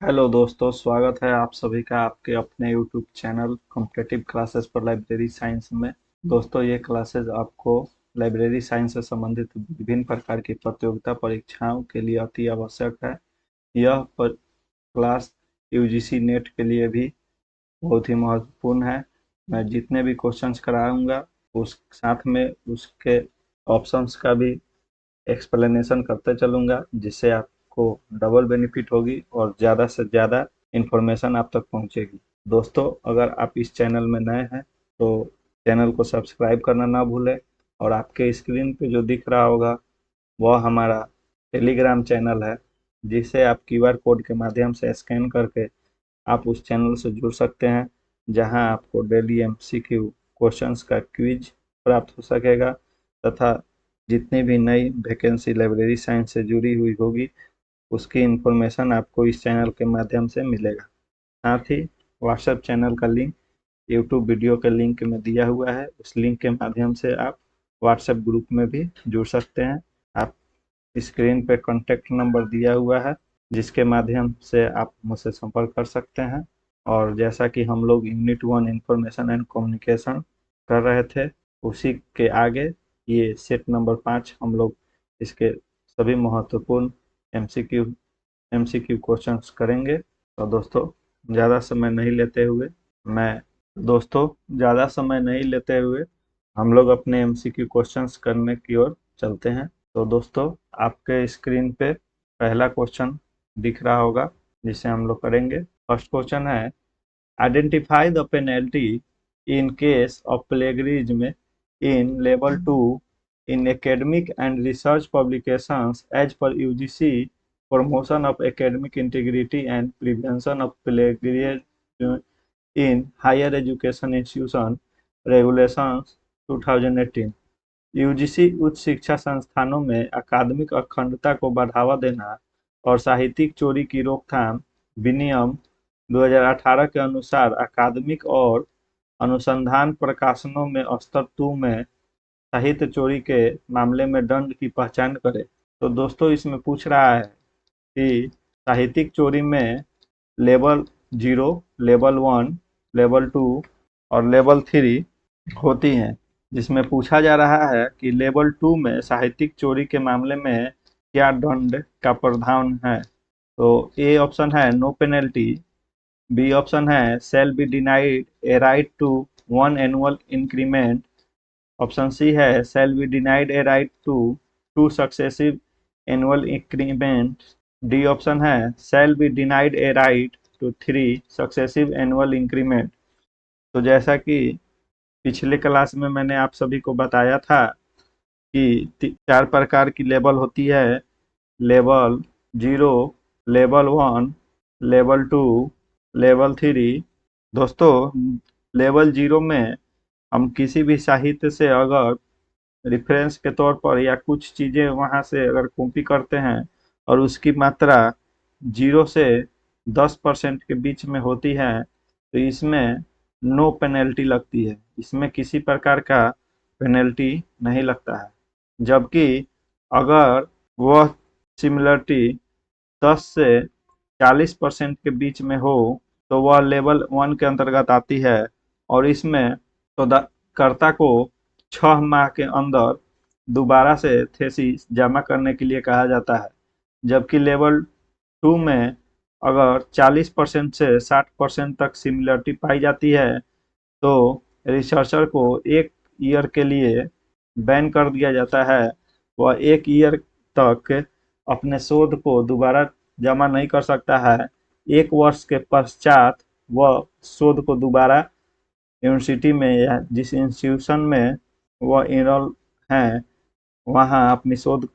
Hello दोस्तों, स्वागत है आप सभी का आपके अपने यूट्यूब चैनल कॉम्पिटिटिव क्लासेस पर लाइब्रेरी साइंस में। दोस्तों, ये क्लासेस आपको लाइब्रेरी साइंस से संबंधित विभिन्न प्रकार की प्रतियोगिता परीक्षाओं के लिए अति आवश्यक है। यह पर क्लास यूजीसी नेट के लिए भी बहुत ही महत्वपूर्ण है। मैं जितने भी क्वेश्चंस कराऊंगा उस साथ में उसके ऑप्शंस का भी एक्सप्लेनेशन करते चलूंगा, जिससे आपको डबल बेनिफिट होगी और ज़्यादा से ज़्यादा इन्फॉर्मेशन आप तक पहुंचेगी। दोस्तों, अगर आप इस चैनल में नए हैं तो चैनल को सब्सक्राइब करना ना भूलें, और आपके स्क्रीन पे जो दिख रहा होगा वह हमारा टेलीग्राम चैनल है, जिसे आप क्यूआर कोड के माध्यम से स्कैन करके आप उस चैनल से जुड़ सकते हैं, जहां आपको डेली एमसीक्यू क्वेश्चंस का क्विज प्राप्त हो सकेगा, तथा जितनी भी नई वैकेंसी लाइब्रेरी साइंस से जुड़ी हुई होगी उसकी इन्फॉर्मेशन आपको इस चैनल के माध्यम से मिलेगा। साथ ही व्हाट्सएप चैनल का लिंक यूट्यूब वीडियो के लिंक में दिया हुआ है, उस लिंक के माध्यम से आप व्हाट्सएप ग्रुप में भी जुड़ सकते हैं। आप स्क्रीन पे कॉन्टैक्ट नंबर दिया हुआ है, जिसके माध्यम से आप मुझसे संपर्क कर सकते हैं। और जैसा कि हम लोग यूनिट 1 इंफॉर्मेशन एंड कम्युनिकेशन कर रहे थे, उसी के आगे ये सेट नंबर 5 हम लोग इसके सभी महत्वपूर्ण एमसीक्यू एमसीक्यू क्वेश्चंस करेंगे। तो मैं दोस्तों ज़्यादा समय नहीं लेते हुए हम लोग अपने एमसीक्यू क्वेश्चंस करने की ओर चलते हैं। तो दोस्तों, आपके स्क्रीन पे पहला क्वेश्चन दिख रहा होगा, जिसे हम लोग करेंगे। फर्स्ट क्वेश्चन है, identify the penalty in case of plagiarism in level 2 in academic and research publications as per UGC promotion of academic integrity and prevention of plagiarism in higher education institution regulations 2018। UGC उच्च शिक्षा संस्थानों में अकादमिक अखंडता को बढ़ावा देना और साहित्यिक चोरी की रोकथाम विनियम 2018 के अनुसार अकादमिक और अनुसंधान प्रकाशनों में स्तर 2 में साहित्य चोरी के मामले में दंड की पहचान करे। तो दोस्तों, इसमें पूछ रहा है कि साहित्यिक चोरी में लेवल 0, लेवल 1, लेवल 2 और लेवल 3 होती हैं, जिसमें पूछा जा रहा है कि लेवल 2 में साहित्यिक चोरी के मामले में क्या दंड का प्रावधान है। तो ए ऑप्शन है नो पेनल्टी, बी ऑप्शन है shall be denied a right to 1 annual increment, option C है shall be denied a right to 2 successive annual increment, D option है shall be denied a right to 3 successive annual increment. तो जैसा कि पिछले class में मैंने आप सभी को बताया था कि 4 प्रकार की लेवल होती है, लेवल 0, लेवल 1, लेवल 2, लेवल 3। दोस्तों, लेवल 0 में हम किसी भी साहित्य से अगर रेफरेंस के तौर पर या कुछ चीज़ें वहाँ से अगर कॉपी करते हैं और उसकी मात्रा 0 से 10% के बीच में होती है, तो इसमें नो पेनल्टी लगती है, इसमें किसी प्रकार का पेनल्टी नहीं लगता है। जबकि अगर वह सिमिलरिटी 10 से 40% के बीच में हो तो वह लेवल 1 के अंतर्गत आती है, और इसमें शोधकर्ता को 6 माह के अंदर दोबारा से थीसिस जमा करने के लिए कहा जाता है। जबकि लेवल 2 में अगर 40% से 60% तक सिमिलरिटी पाई जाती है तो रिसर्चर को 1 ईयर के लिए बैन कर दिया जाता है। वह 1 ईयर तक अपने शोध को दोबारा जमा नहीं कर सकता है। 1 वर्ष के पश्चात वह शोध को दोबारा यूनिवर्सिटी में या जिस इंस्टीट्यूशन में वह इनरोल हैं वहाँ अपनी शोध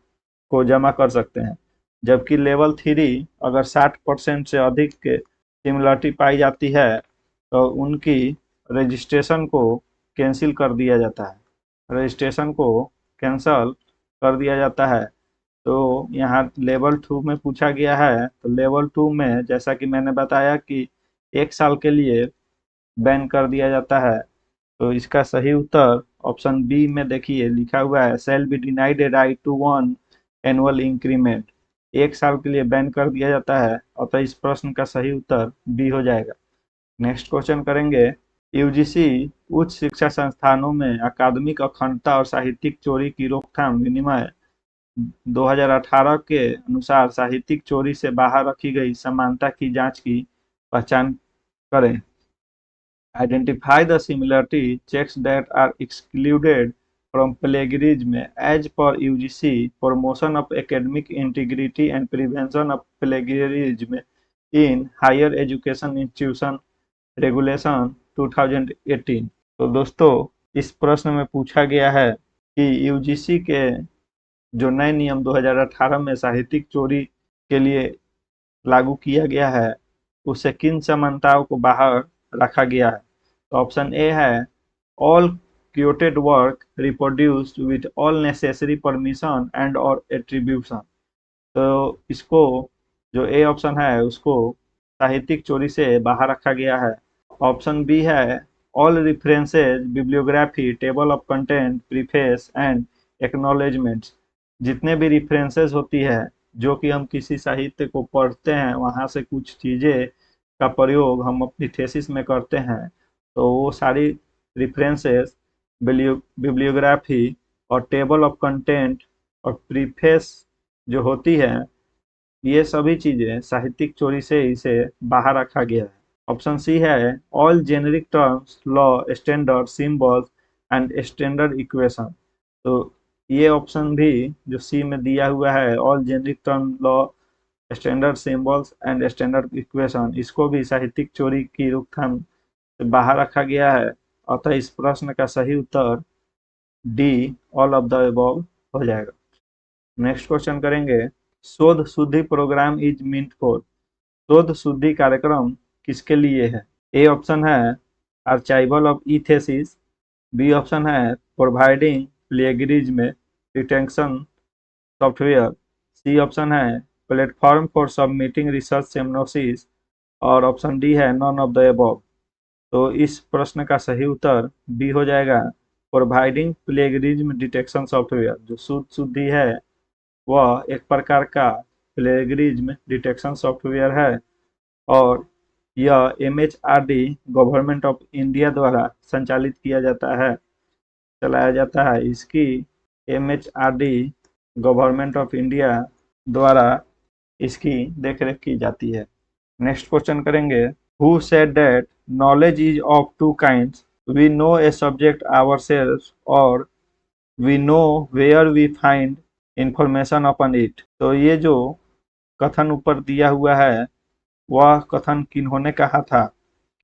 को जमा कर सकते हैं। जबकि लेवल 3 अगर 60% से अधिक के सिमिलरिटी पाई जाती है तो उनकी रजिस्ट्रेशन को कैंसिल कर दिया जाता है, रजिस्ट्रेशन को कैंसल कर दिया जाता है। तो यहाँ लेवल 2 में पूछा गया है, तो लेवल 2 में जैसा कि मैंने बताया कि 1 साल के लिए बैन कर दिया जाता है। तो इसका सही उत्तर ऑप्शन बी में देखिए लिखा हुआ है shall be denied a right to 1 annual increment. 1 साल के लिए बैन कर दिया जाता है, अतः इस प्रश्न का सही उत्तर बी हो जाएगा। नेक्स्ट क्वेश्चन करेंगे, यूजीसी उच्च शिक्षा संस्थानों में अकादमिक अखंडता और साहित्यिक चोरी की रोकथाम विनिमय 2018 के अनुसार साहित्यिक चोरी से बाहर रखी गई समानता की जांच की पहचान करें। Identify the similarity checks that are excluded from plagiarism as per UGC Promotion of Academic Integrity and Prevention of Plagiarism in Higher Education Institution Regulation 2018। तो दोस्तों, इस प्रश्न में पूछा गया है कि यूजीसी के जो नए नियम 2018 में साहित्यिक चोरी के लिए लागू किया गया है, उससे किन समानताओं को बाहर रखा गया है। तो ऑप्शन ए है, all created work reproduced with all necessary permission and और एट्रीब्यूशन। तो इसको, जो ए ऑप्शन है, उसको साहित्यिक चोरी से बाहर रखा गया है। ऑप्शन बी है, all references, bibliography, table of content, preface and acknowledgements. जितने भी रेफरेंसेज होती है, जो कि हम किसी साहित्य को पढ़ते हैं, वहाँ से कुछ चीज़ें का प्रयोग हम अपनी थीसिस में करते हैं, तो वो सारी रेफरेंसेस, बिब्लियोग्राफी और टेबल ऑफ कंटेंट और प्रीफेस जो होती है, ये सभी चीज़ें साहित्यिक चोरी से इसे बाहर रखा गया है। ऑप्शन सी है, all generic terms, law, standard symbols and standard equation. तो ये ऑप्शन भी जो सी में दिया हुआ है, all generic term, law, standard symbols and standard equation, इसको भी साहित्यिक चोरी की रोकथाम से बाहर रखा गया है, अतः इस प्रश्न का सही उत्तर D, all of the above हो जाएगा। नेक्स्ट क्वेश्चन करेंगे, शोध शुद्धि प्रोग्राम इज मींट फॉर। शोध शुद्धि कार्यक्रम किसके लिए है। ए ऑप्शन है, archival of e thesis. B option है, providing plagiarism detection software. C option है, platform for submitting research synopsis. और ऑप्शन डी है, नॉन ऑफ द अबव। तो इस प्रश्न का सही उत्तर बी हो जाएगा, प्रोवाइडिंग प्लेगियरिज्म डिटेक्शन सॉफ्टवेयर। जो शुद्धि है, वह एक प्रकार का प्लेगियरिज्म डिटेक्शन सॉफ्टवेयर है, और यह एमएचआरडी गवर्नमेंट ऑफ इंडिया द्वारा संचालित किया जाता है, चलाया जाता है। इसकी एमएचआरडी गवर्नमेंट ऑफ इंडिया द्वारा इसकी देखरेख की जाती है। नेक्स्ट क्वेश्चन करेंगे, who said that knowledge is of two kinds, we know a subject ourselves और we know where we find information upon it. तो ये जो कथन ऊपर दिया हुआ है, वह कथन किन्होंने कहा था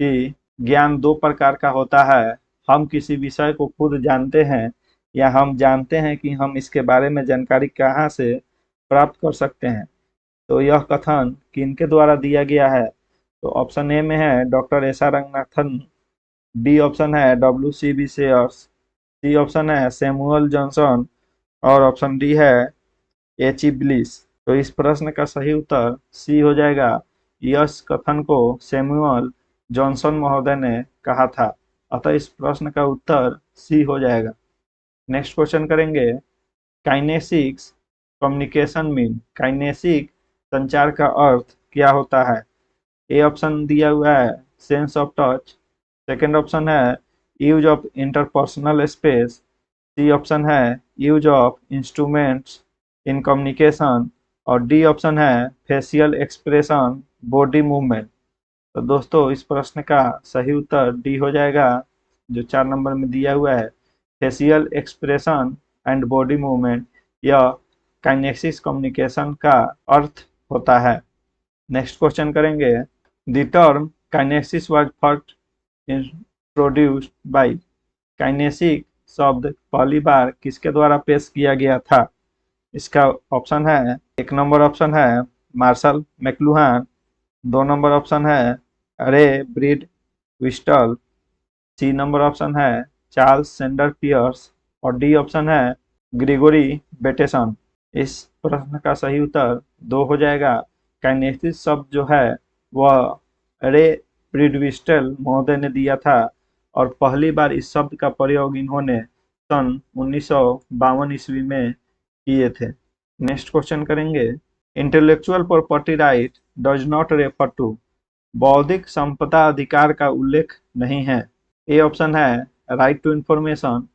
कि ज्ञान 2 प्रकार का होता है, हम किसी विषय को खुद जानते हैं, या हम जानते हैं कि हम इसके बारे में जानकारी कहाँ से प्राप्त कर सकते हैं। तो यह कथन किनके द्वारा दिया गया है। तो ऑप्शन ए में है doctor S R Ranganathan. B option है W C B Sayers. C option है सैमुअल जॉनसन। और ऑप्शन डी है एच ई ब्लिस। तो इस प्रश्न का सही उत्तर सी हो जाएगा। यस कथन को सैमुअल जॉनसन महोदय ने कहा था, अतः इस प्रश्न का उत्तर सी हो जाएगा। नेक्स्ट क्वेश्चन करेंगे, काइनेसिक्स कम्युनिकेशन मीन। काइनेसिक संचार का अर्थ क्या होता है। ए ऑप्शन दिया हुआ है, sense of touch. Second option है, use of interpersonal space. C option है, use of instruments in communication. और डी ऑप्शन है, फेशियल एक्सप्रेशन, बॉडी मूवमेंट। तो दोस्तों, इस प्रश्न का सही उत्तर डी हो जाएगा, जो 4 नंबर में दिया हुआ है, facial expression and body movement. यह काइनेसिक्स कम्युनिकेशन का अर्थ होता है। नेक्स्ट क्वेश्चन करेंगे, the term kinesics was first introduced by. Kinesic शब्द पहली बार किसके द्वारा पेश किया गया था। इसका ऑप्शन है, 1 नंबर ऑप्शन है मार्शल मैकलुहान। 2 नंबर ऑप्शन है रे ब्रीड विस्टल। सी नंबर ऑप्शन है चार्ल्स सेंडर पियर्स। और डी ऑप्शन है ग्रेगोरी बेटेसन। इस प्रश्न का सही उत्तर 2 हो जाएगा। काइनेसिस शब्द जो है, वह रे ब्रीडविस्टल महोदय ने दिया था, और पहली बार इस शब्द का प्रयोग इन्होंने सन 1952 ईस्वी में किए थे। नेक्स्ट क्वेश्चन करेंगे, intellectual property right does not refer to, बौद्धिक संपदा अधिकार का उल्लेख नहीं है। ए ऑप्शन है right to information,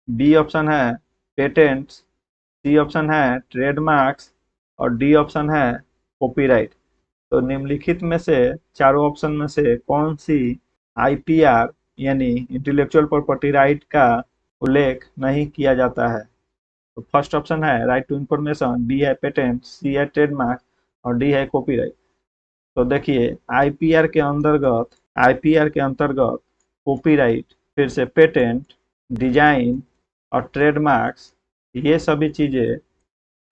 B option है पेटेंट्स, सी ऑप्शन है ट्रेडमार्क्स और डी ऑप्शन है कॉपीराइट। तो निम्नलिखित में से चारों ऑप्शन में से कौन सी आईपीआर यानी इंटेलेक्चुअल प्रॉपर्टी राइट का उल्लेख नहीं किया जाता है? तो फर्स्ट ऑप्शन है राइट टू इंफॉर्मेशन, बी है पेटेंट, सी है ट्रेडमार्क और डी है कॉपीराइट। तो देखिए आईपीआर के अंतर्गत कॉपीराइट, फिर से पेटेंट, डिजाइन और ट्रेडमार्क्स, ये सभी चीजें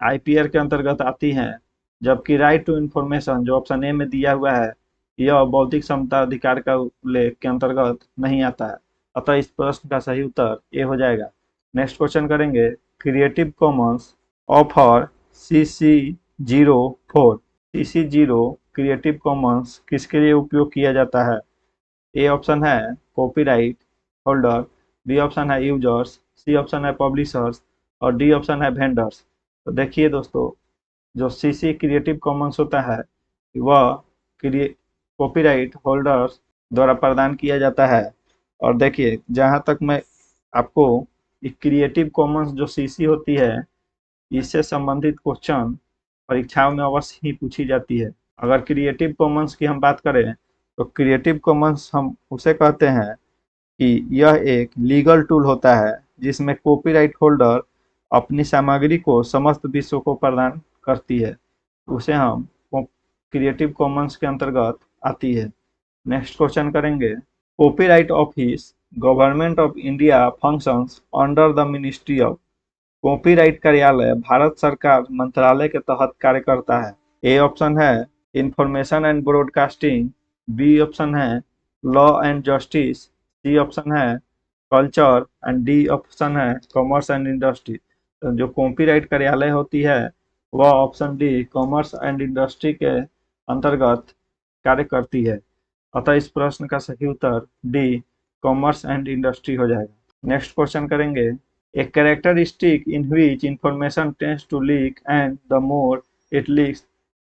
आईपीआर के अंतर्गत आती हैं, जबकि राइट टू इंफॉर्मेशन जो ऑप्शन ए में दिया हुआ है यह बौद्धिक संपदा अधिकार का उल्लेख के अंतर्गत नहीं आता है। अतः इस प्रश्न का सही उत्तर ए हो जाएगा। नेक्स्ट क्वेश्चन करेंगे, creative Commons offer CC04, CC0 creative Commons किसके लिए उपयोग किया जाता है? ए ऑप्शन है कॉपीराइट होल्डर, बी ऑप्शन है यूजर्स, सी ऑप्शन है पब्लिशर्स और डी ऑप्शन है वेंडर्स। तो देखिए दोस्तों, जो सीसी क्रिएटिव कॉमन्स होता है वह कॉपीराइट होल्डर्स द्वारा प्रदान किया जाता है। और देखिए, जहाँ तक मैं आपको क्रिएटिव कॉमन्स जो सीसी होती है इससे संबंधित क्वेश्चन परीक्षाओं में अवश्य ही पूछी जाती है। अगर क्रिएटिव कॉमन्स की हम बात करें तो क्रिएटिव कॉमन्स हम उसे कहते हैं कि यह एक लीगल टूल होता है जिसमें कॉपीराइट होल्डर अपनी सामग्री को समस्त विश्व को प्रदान करती है, उसे हम क्रिएटिव कॉमन्स के अंतर्गत आती है। नेक्स्ट क्वेश्चन करेंगे, copyright office government of India functions under the ministry of, copyright कार्यालय भारत सरकार मंत्रालय के तहत कार्य करता है। ए ऑप्शन है information and broadcasting, B option है law and justice, C option है कल्चर एंड डी ऑप्शन है कॉमर्स एंड इंडस्ट्री। तो जो कॉपीराइट कार्यालय होती है वह option D commerce and industry के अंतर्गत कार्य करती है। अतः इस प्रश्न का सही उत्तर डी कॉमर्स एंड इंडस्ट्री हो जाएगा। नेक्स्ट क्वेश्चन करेंगे, a characteristic in which information tends to leak and the more it leaks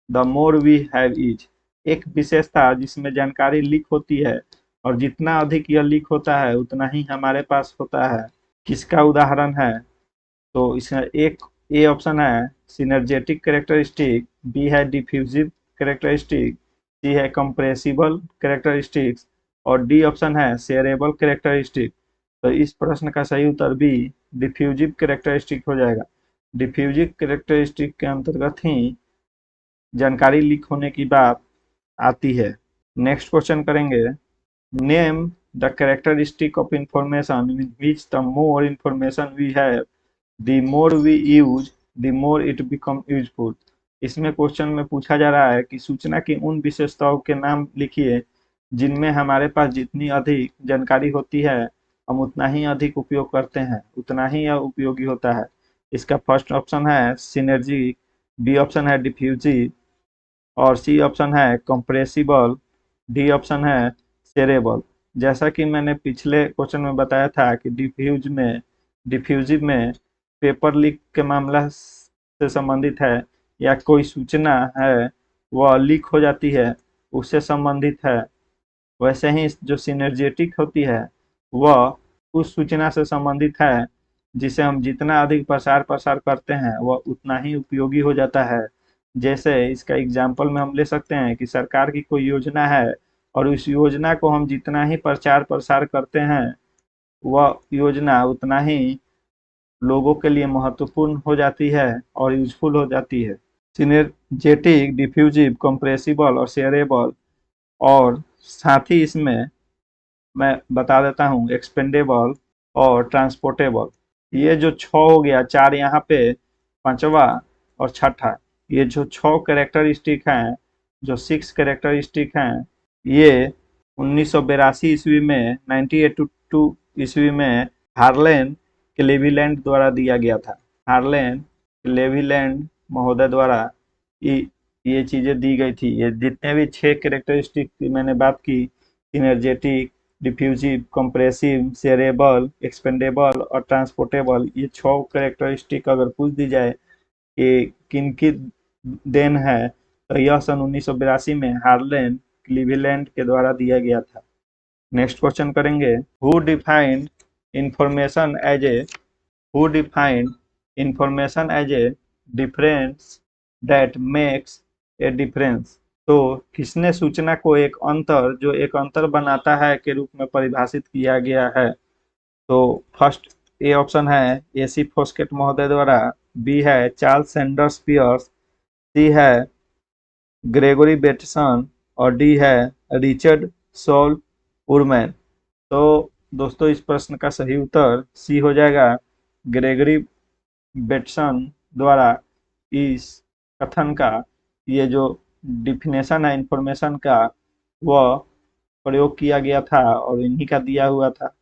the more we have is, एक विशेषता जिसमें जानकारी लीक होती है और जितना अधिक यह लीक होता है उतना ही हमारे पास होता है, किसका उदाहरण है? तो इसका एक ए ऑप्शन है सिनर्जेटिक कैरेक्टरिस्टिक, बी है डिफ्यूजिव कैरेक्टरिस्टिक, सी है कंप्रेसिबल कैरेक्टरिस्टिक्स और डी ऑप्शन है शेयरेबल कैरेक्टरिस्टिक। तो इस प्रश्न का सही उत्तर बी डिफ्यूजिव कैरेक्टरिस्टिक हो जाएगा। डिफ्यूजिव कैरेक्टरिस्टिक के अंतर्गत ही जानकारी लीक होने की बात आती है। नेक्स्ट क्वेश्चन करेंगे, name the characteristic of information with which the more information we have the more we use the more it become useful. इसमें क्वेश्चन में पूछा जा रहा है कि सूचना की उन विशेषताओं के नाम लिखिए जिनमें हमारे पास जितनी अधिक जानकारी होती है हम उतना ही अधिक उपयोग करते हैं, उतना ही यह उपयोगी होता है। इसका फर्स्ट ऑप्शन है सिनर्जी, बी ऑप्शन है डिफ्यूजिव और सी ऑप्शन है कंप्रेसिबल, डी ऑप्शन है शेयरेबल। जैसा कि मैंने पिछले क्वेश्चन में बताया था कि डिफ्यूजिव में पेपर लीक के मामला से संबंधित है या कोई सूचना है वह लीक हो जाती है उससे संबंधित है, वैसे ही जो सिनर्जेटिक होती है वह उस सूचना से संबंधित है जिसे हम जितना अधिक प्रसार करते हैं वह उतना ही उपयोगी हो जाता है। जैसे इसका एग्जाम्पल में हम ले सकते हैं कि सरकार की कोई योजना है और उस योजना को हम जितना ही प्रसार करते हैं वह योजना उतना ही लोगों के लिए महत्वपूर्ण हो जाती है और यूजफुल हो जाती है। सिनर्जेटिक, डिफ्यूजिव, कंप्रेसिबल और शेयरेबल, और साथ ही इसमें मैं बता देता हूँ एक्सपेंडेबल और ट्रांसपोर्टेबल। ये जो 6 हो गया, 4 यहाँ पे, पांचवा और छठा, ये जो 6 कैरेक्टरिस्टिक हैं, जो 6 कैरेक्टरिस्टिक हैं, ये 1982 ईस्वी में 1982 ईस्वी में हार्लेन क्लेवेलैंड द्वारा दिया गया था। हार्लेन क्लेवेलैंड महोदय द्वारा ये चीजें दी गई थी। ये जितने भी 6 कैरेक्टरिस्टिक की मैंने बात की, synergetic, diffusive, compressive, shareable, expandable और ट्रांसपोर्टेबल, ये 6 कैरेक्टरिस्टिक अगर पूछ दी जाए कि किनकी देन है, तो यह सन 1982 में हार्लन क्लीवेलैंड के द्वारा दिया गया था। नेक्स्ट क्वेश्चन करेंगे, information as a who defined information as a difference that makes a difference. तो किसने सूचना को एक अंतर जो एक अंतर बनाता है के रूप में परिभाषित किया गया है। तो फर्स्ट ए ऑप्शन है एसी फोस्केट महोदय द्वारा, बी है चार्ल्स सैंडर्स पियर्स, सी है ग्रेगोरी बेटसन और डी है रिचर्ड सॉल उरमैन। तो दोस्तों इस प्रश्न का सही उत्तर सी हो जाएगा। ग्रेगरी बेटसन द्वारा इस कथन का, ये जो डिफिनेशन है इंफॉर्मेशन का, वह प्रयोग किया गया था और इन्हीं का दिया हुआ था।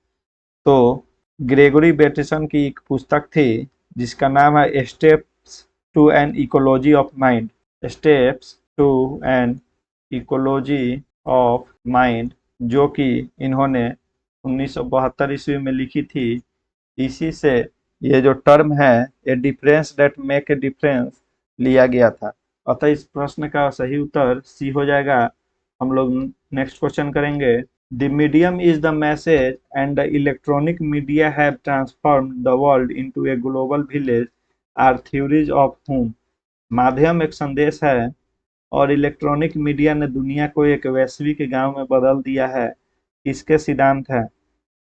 तो ग्रेगोरी बेटसन की एक पुस्तक थी जिसका नाम है steps to an ecology of mind, steps to an ecology of mind, जो कि इन्होंने 1972 ईस्वी में लिखी थी। इसी से ये जो टर्म है a difference that make a difference लिया गया था। अतः इस प्रश्न का सही उत्तर सी हो जाएगा। हम लोग नेक्स्ट क्वेश्चन करेंगे, the medium is the message and the electronic media have transformed the world into a global village are theories of whom. माध्यम एक संदेश है और इलेक्ट्रॉनिक मीडिया ने दुनिया को एक वैश्विक गांव में बदल दिया है। किसके सिद्धांत है?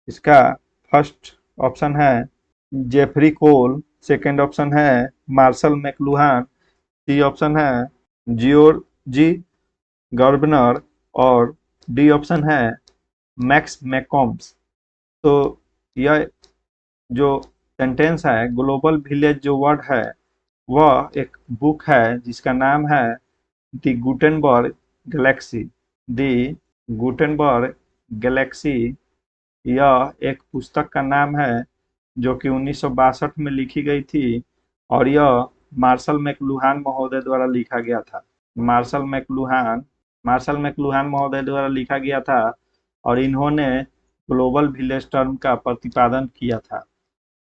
इसका फर्स्ट ऑप्शन है जेफरी कोल, सेकंड ऑप्शन है मार्शल मैकलुहान, सी ऑप्शन है जियोर्जी गर्बनर और डी ऑप्शन है मैक्स मैकॉम्स। तो यह जो सेंटेंस है, ग्लोबल विलेज जो वर्ड है, वह एक बुक है जिसका नाम है दी गुटेनबर्ग गैलेक्सी। दी गुटेनबर्ग गैलेक्सी, यह एक पुस्तक का नाम है जो कि 1962 में लिखी गई थी और यह मार्शल मैकलुहान महोदय द्वारा लिखा गया था। मार्शल मैकलुहान महोदय द्वारा लिखा गया था और इन्होंने ग्लोबल विलेज टर्म का प्रतिपादन किया था।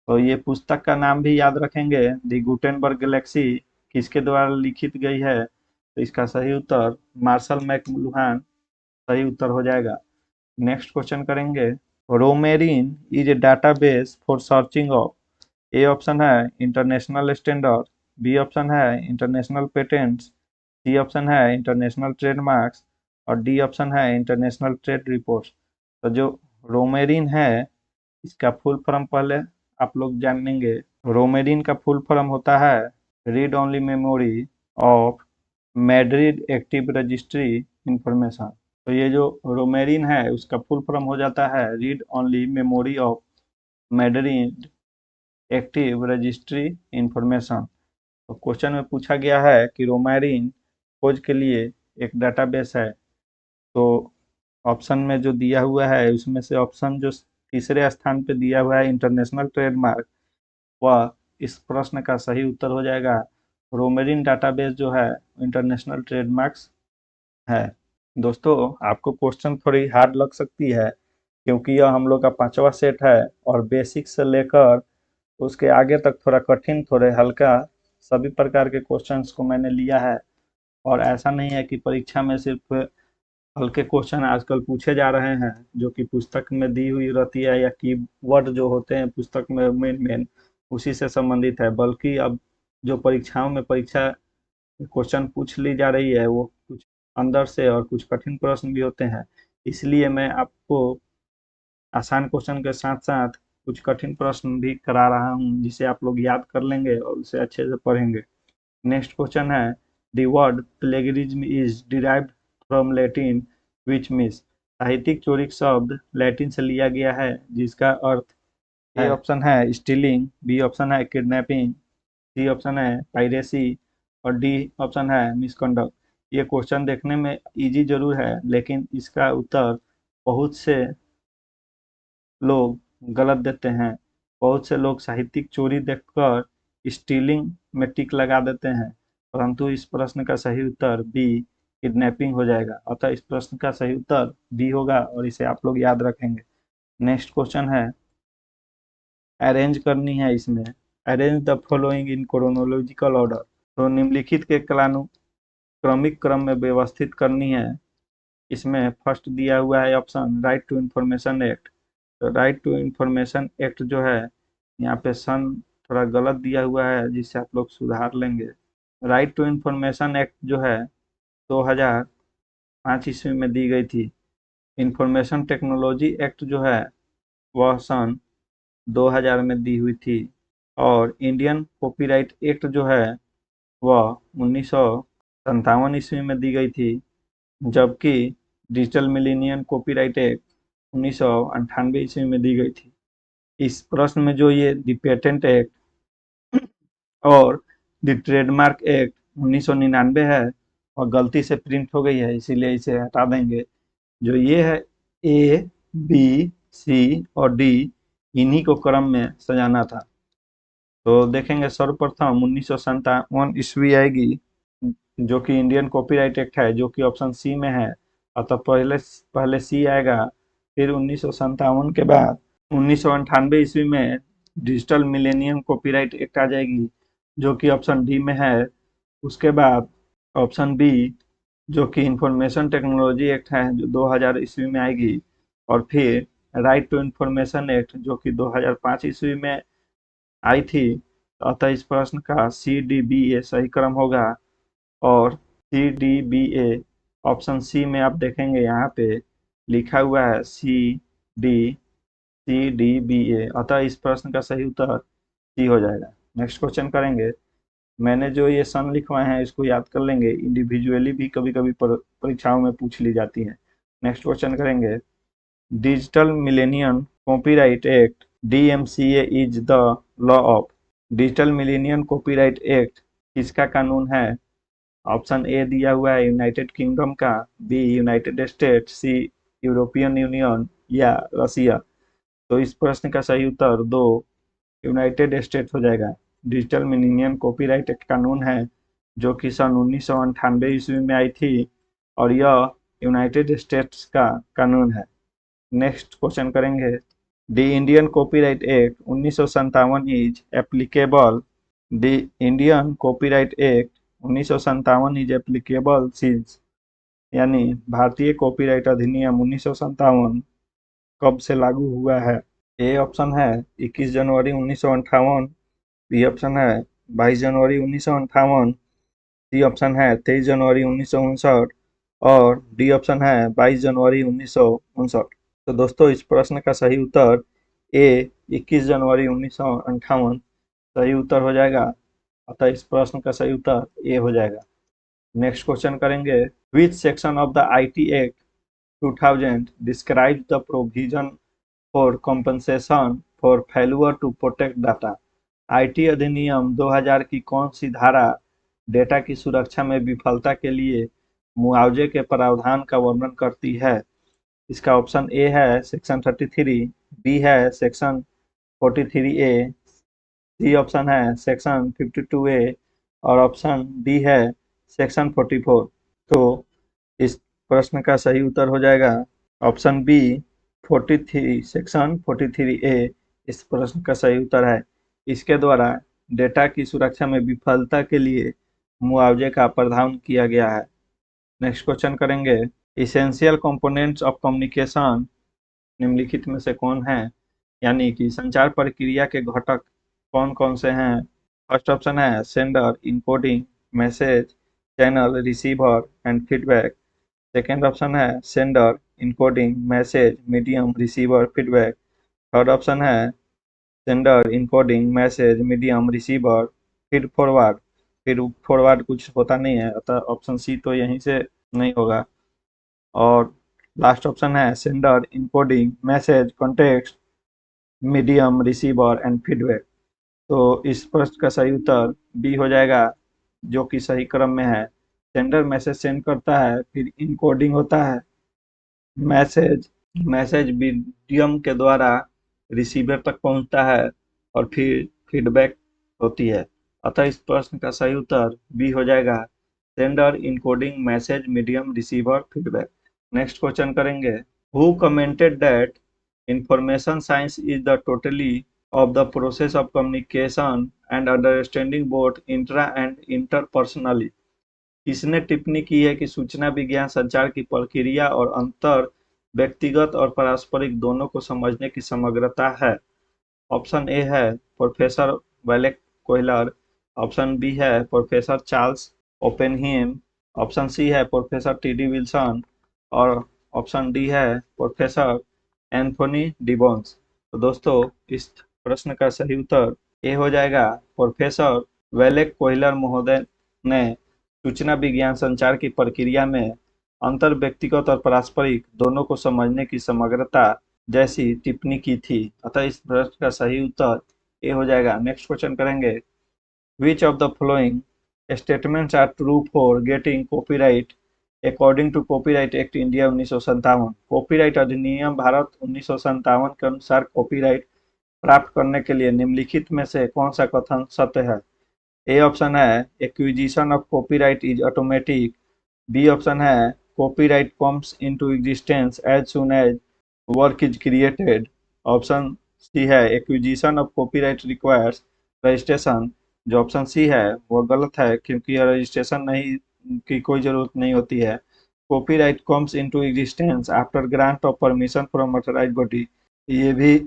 तो ये पुस्तक का नाम भी याद रखेंगे, दी गुटेनबर्ग गैलेक्सी किसके द्वारा लिखित गई है। तो इसका सही उत्तर मार्शल मैकलुहान सही उत्तर हो जाएगा। नेक्स्ट क्वेश्चन करेंगे, Romarin is a database for searching of. A option है इंटरनेशनल स्टैंडर्ड, बी ऑप्शन है इंटरनेशनल पेटेंट्स, सी ऑप्शन है इंटरनेशनल ट्रेडमार्क्स और डी ऑप्शन है इंटरनेशनल ट्रेड रिपोर्ट्स। तो जो रोमेरिन है, इसका फुल फॉर्म पहले आप लोग जान लेंगे। रोमेरिन का फुल फॉर्म होता है read only memory of Madrid active registry information. तो ये जो रोमेरिन है उसका फुल फॉर्म हो जाता है read only memory of Madrid active registry information. तो क्वेश्चन में पूछा गया है कि रोमेरिन खोज के लिए एक डाटाबेस है। तो ऑप्शन में जो दिया हुआ है उसमें से ऑप्शन जो तीसरे स्थान पे दिया हुआ है इंटरनेशनल ट्रेडमार्क, वह इस प्रश्न का सही उत्तर हो जाएगा। रोमेरिन डाटाबेस जो है इंटरनेशनल ट्रेडमार्क्स है। दोस्तों आपको क्वेश्चन थोड़ी हार्ड लग सकती है क्योंकि यह हम लोग का 5वां सेट है और बेसिक से लेकर उसके आगे तक थोड़ा कठिन थोड़े हल्का सभी प्रकार के क्वेश्चंस को मैंने लिया है। और ऐसा नहीं है कि परीक्षा में सिर्फ हल्के क्वेश्चन आजकल पूछे जा रहे हैं जो कि पुस्तक में दी हुई रहती है या कीवर्ड जो होते हैं पुस्तक में मेन उसी से संबंधित है, बल्कि अब जो परीक्षाओं में परीक्षा क्वेश्चन पूछ ली जा रही है वो कुछ अंदर से और कुछ कठिन प्रश्न भी होते हैं। इसलिए मैं आपको आसान क्वेश्चन के साथ साथ कुछ कठिन प्रश्न भी करा रहा हूँ जिसे आप लोग याद कर लेंगे और उसे अच्छे से पढ़ेंगे। नेक्स्ट क्वेश्चन है, the word plagiarism is derived from Latin which means. साहित्यिक चोरी शब्द लैटिन से लिया गया है जिसका अर्थ ए ऑप्शन है स्टीलिंग, बी ऑप्शन है किडनैपिंग, सी ऑप्शन है पायरेसी और डी ऑप्शन है मिसकंडक्ट। ये क्वेश्चन देखने में इजी जरूर है लेकिन इसका उत्तर बहुत से लोग गलत देते हैं। बहुत से लोग साहित्यिक चोरी देखकर स्टीलिंग में टिक लगा देते हैं, परंतु इस प्रश्न का सही उत्तर बी किडनैपिंग हो जाएगा। अतः इस प्रश्न का सही उत्तर बी होगा और इसे आप लोग याद रखेंगे। नेक्स्ट क्वेश्चन है, अरेंज करनी है इसमें, arrange the following in chronological order. तो निम्नलिखित के कालानुक्रमिक क्रम में व्यवस्थित करनी है। इसमें फर्स्ट दिया हुआ है option right to information act. तो राइट टू इंफॉर्मेशन एक्ट जो है, यहाँ पे सन थोड़ा गलत दिया हुआ है, जिससे आप लोग सुधार लेंगे। राइट टू इंफॉर्मेशन एक्ट जो है 2005 ईस्वी में दी गई थी। इंफॉर्मेशन टेक्नोलॉजी एक्ट जो है वह सन 2000 में दी हुई थी। और इंडियन कॉपीराइट एक्ट जो है वह 1957 ईस्वी में दी गई थी, जबकि डिजिटल मिलेनियम कॉपीराइट एक्ट 1998 ईस्वी में दी गई थी। इस प्रश्न में जो ये द पेटेंट एक्ट और द ट्रेडमार्क एक्ट 1999 है और गलती से प्रिंट हो गई है, इसीलिए इसे हटा देंगे। जो ये है ए, बी, सी और डी, इन्हीं को क्रम में सजाना था। तो देखेंगे सर्वप्रथम 1957 ईस्वी आएगी, जो कि इंडियन कॉपीराइट एक्ट है, जो कि ऑप्शन सी में है। अतः पहले पहले सी आएगा, फिर 1957 के बाद 1998 ईस्वी में डिजिटल मिलेनियम कॉपीराइट एक्ट आ जाएगी, जो कि ऑप्शन डी में है। उसके बाद ऑप्शन बी, जो कि इंफॉर्मेशन टेक्नोलॉजी एक्ट है, जो 2000 ईस्वी में आएगी। और फिर राइट टू इंफॉर्मेशन एक्ट, जो कि 2005 ईस्वी में आई थी। अतः इस प्रश्न का सी डी बी ए सही क्रम होगा। और C D B A option C में आप देखेंगे यहाँ पे लिखा हुआ है सी डी बी ए। अतः इस प्रश्न का सही उत्तर सी हो जाएगा। नेक्स्ट क्वेश्चन करेंगे। मैंने जो ये सन लिखवाए हैं इसको याद कर लेंगे, इंडिविजुअली भी कभी कभी परीक्षाओं में पूछ ली जाती है। नेक्स्ट क्वेश्चन करेंगे। Digital millennium copyright act DMCA is the law of. Digital millennium copyright act किसका कानून है? ऑप्शन ए दिया हुआ है यूनाइटेड किंगडम का, be united state, C European union या रसिया। तो इस प्रश्न का सही उत्तर दो यूनाइटेड स्टेट हो जाएगा। डिजिटल मिलेनियम कॉपीराइट एक कानून है जो कि सन 1998 ईस्वी में आई थी और यह यूनाइटेड स्टेट्स का कानून है। नेक्स्ट क्वेश्चन करेंगे। The Indian copyright act 1957 is applicable. The Indian copyright act 1957 is applicable since, यानी भारतीय कॉपीराइट अधिनियम 1957 कब से लागू हुआ है? ए ऑप्शन है 21 जनवरी 1958, बी ऑप्शन है 22 जनवरी 1958, सी ऑप्शन है 23 जनवरी 1959 और डी ऑप्शन है 22 जनवरी 1959। तो दोस्तों इस प्रश्न का सही उत्तर ए 21 जनवरी 1958 सही उत्तर हो जाएगा। अतः इस प्रश्न का सही उत्तर ए हो जाएगा। नेक्स्ट क्वेश्चन करेंगे। Which section of the IT act 2000 describe the provision for compensation for failure to protect data. IT अधिनियम 2000 की कौन सी धारा डेटा की सुरक्षा में विफलता के लिए मुआवजे के प्रावधान का वर्णन करती है? इसका ऑप्शन ए है सेक्शन 33, बी है सेक्शन 43A, सी ऑप्शन है सेक्शन 52A और ऑप्शन डी है सेक्शन 44। तो इस प्रश्न का सही उत्तर हो जाएगा ऑप्शन बी 43, सेक्शन 43A इस प्रश्न का सही उत्तर है। इसके द्वारा डेटा की सुरक्षा में विफलता के लिए मुआवजे का प्रावधान किया गया है। नेक्स्ट क्वेश्चन करेंगे। इसेंशियल कंपोनेंट्स ऑफ कम्युनिकेशन निम्नलिखित में से कौन है? यानी कि संचार प्रक्रिया के घटक कौन कौन से हैं? फर्स्ट ऑप्शन है sender, encoding, message, channel, receiver and feedback. Second option है sender, encoding, message, medium, receiver, feedback. Third option है sender, encoding, message, medium, receiver, feed forward. Feed forward कुछ होता नहीं है, अतः ऑप्शन सी तो यहीं से नहीं होगा। और लास्ट ऑप्शन है sender, encoding, message, context, medium, receiver and feedback. तो इस प्रश्न का सही उत्तर बी हो जाएगा, जो कि सही क्रम में है। सेंडर मैसेज सेंड करता है, फिर इनकोडिंग होता है, मैसेज मैसेज मीडियम के द्वारा रिसीवर तक पहुंचता है और फिर फीडबैक होती है। अतः इस प्रश्न का सही उत्तर बी हो जाएगा, sender, encoding, message, medium, receiver, feedback. Next question करेंगे। Who commented that information science is the totally of the process of communication and understanding both intra and interpersonally। इसने टिप्पणी की है कि सूचना विज्ञान संचार की प्रक्रिया और अंतर व्यक्तिगत और पारस्परिक दोनों को समझने की समग्रता है। ऑप्शन ए है professor Wellek Kohler, option B है professor Charles Oppenheim, option C है प्रोफेसर टी.डी. विल्सन और ऑप्शन डी है प्रोफेसर एंथोनी डिबॉन्स। तो दोस्तों इस प्रश्न का सही उत्तर ए हो जाएगा। प्रोफेसर वेलेक कोहलर महोदय ने सूचना विज्ञान संचार की प्रक्रिया में अंतर व्यक्तिगत और पारस्परिक दोनों को समझने की समग्रता जैसी टिप्पणी की थी। अतः इस प्रश्न का सही उत्तर ए हो जाएगा। नेक्स्ट क्वेश्चन करेंगे, which of the following statements are true for getting copyright according to copyright act India 1957। Copyright अधिनियम भारत 1957 के अनुसार कॉपीराइट प्राप्त करने के लिए निम्नलिखित में से कौन सा कथन सत्य है। ए ऑप्शन है acquisition of copyright is automatic, B option है copyright comes into existence as soon as work is created, option C है acquisition of copyright requires registration. जो ऑप्शन सी है वो गलत है क्योंकि रजिस्ट्रेशन नहीं की कोई ज़रूरत नहीं होती है। Copyright comes into existence after grant of permission from authorised body, ये भी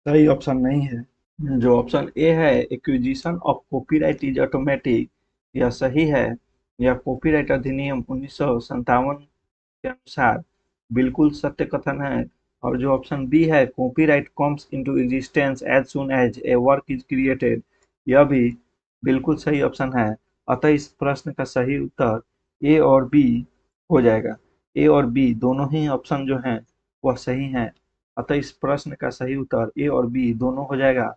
सही ऑप्शन नहीं है। जो ऑप्शन ए है acquisition of copyright is automatic, यह सही है। यह कॉपीराइट अधिनियम 1957 के अनुसार बिल्कुल सत्य कथन है। और जो ऑप्शन बी है copyright comes into existence as soon as a work is created, यह भी बिल्कुल सही ऑप्शन है। अतः इस प्रश्न का सही उत्तर ए और बी हो जाएगा। ए और बी दोनों ही ऑप्शन जो हैं वह सही हैं। अतः इस प्रश्न का सही उत्तर ए और बी दोनों हो जाएगा,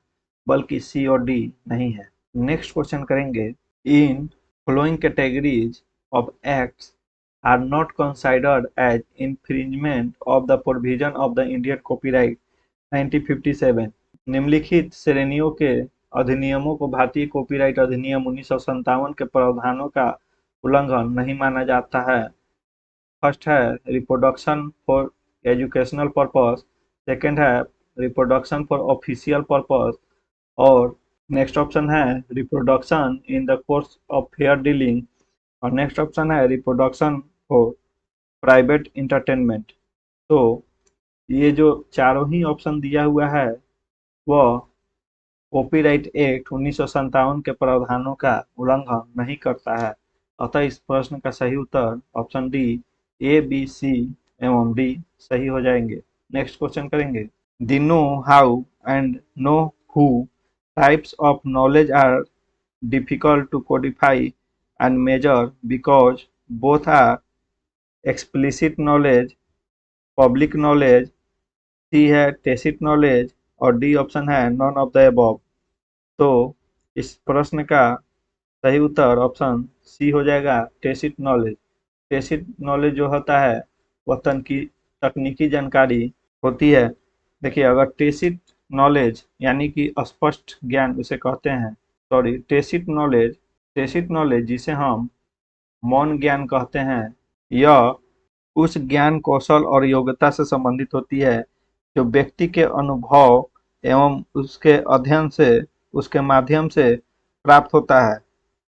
बल्कि सी और डी नहीं है। नेक्स्ट क्वेश्चन करेंगे, in following categories of acts are not considered as infringement of the provision of the Indian Copyright 1957। निम्नलिखित श्रेणियों के अधिनियमों को भारतीय कॉपीराइट अधिनियम 1957 के प्रावधानों का उल्लंघन नहीं माना जाता है। फर्स्ट है reproduction for educational purpose, second है रिप्रोडक्शन फॉर ऑफिशियल पर्पस और नेक्स्ट ऑप्शन है reproduction in the course of fair dealing और नेक्स्ट ऑप्शन है रिप्रोडक्शन फॉर प्राइवेट इंटरटेनमेंट। तो ये जो चारों ही ऑप्शन दिया हुआ है वह कॉपीराइट एक्ट 1957 के प्रावधानों का उल्लंघन नहीं करता है। अतः इस प्रश्न का सही उत्तर option D, A B C एवं डी सही हो जाएंगे। नेक्स्ट क्वेश्चन करेंगे, the know how and know who types of knowledge are difficult to codify and measure because both are explicit knowledge, public knowledge, सी है tacit knowledge और D option है none of the above। तो इस प्रश्न का सही उत्तर ऑप्शन सी हो जाएगा tacit knowledge। tacit knowledge जो होता है वह तकनीकी जानकारी होती है। देखिए अगर tacit knowledge यानी कि स्पष्ट ज्ञान उसे कहते हैं, सॉरी टेसिट नॉलेज जिसे हम मौन ज्ञान कहते हैं, यह उस ज्ञान कौशल और योग्यता से संबंधित होती है जो व्यक्ति के अनुभव एवं उसके अध्ययन से उसके माध्यम से प्राप्त होता है।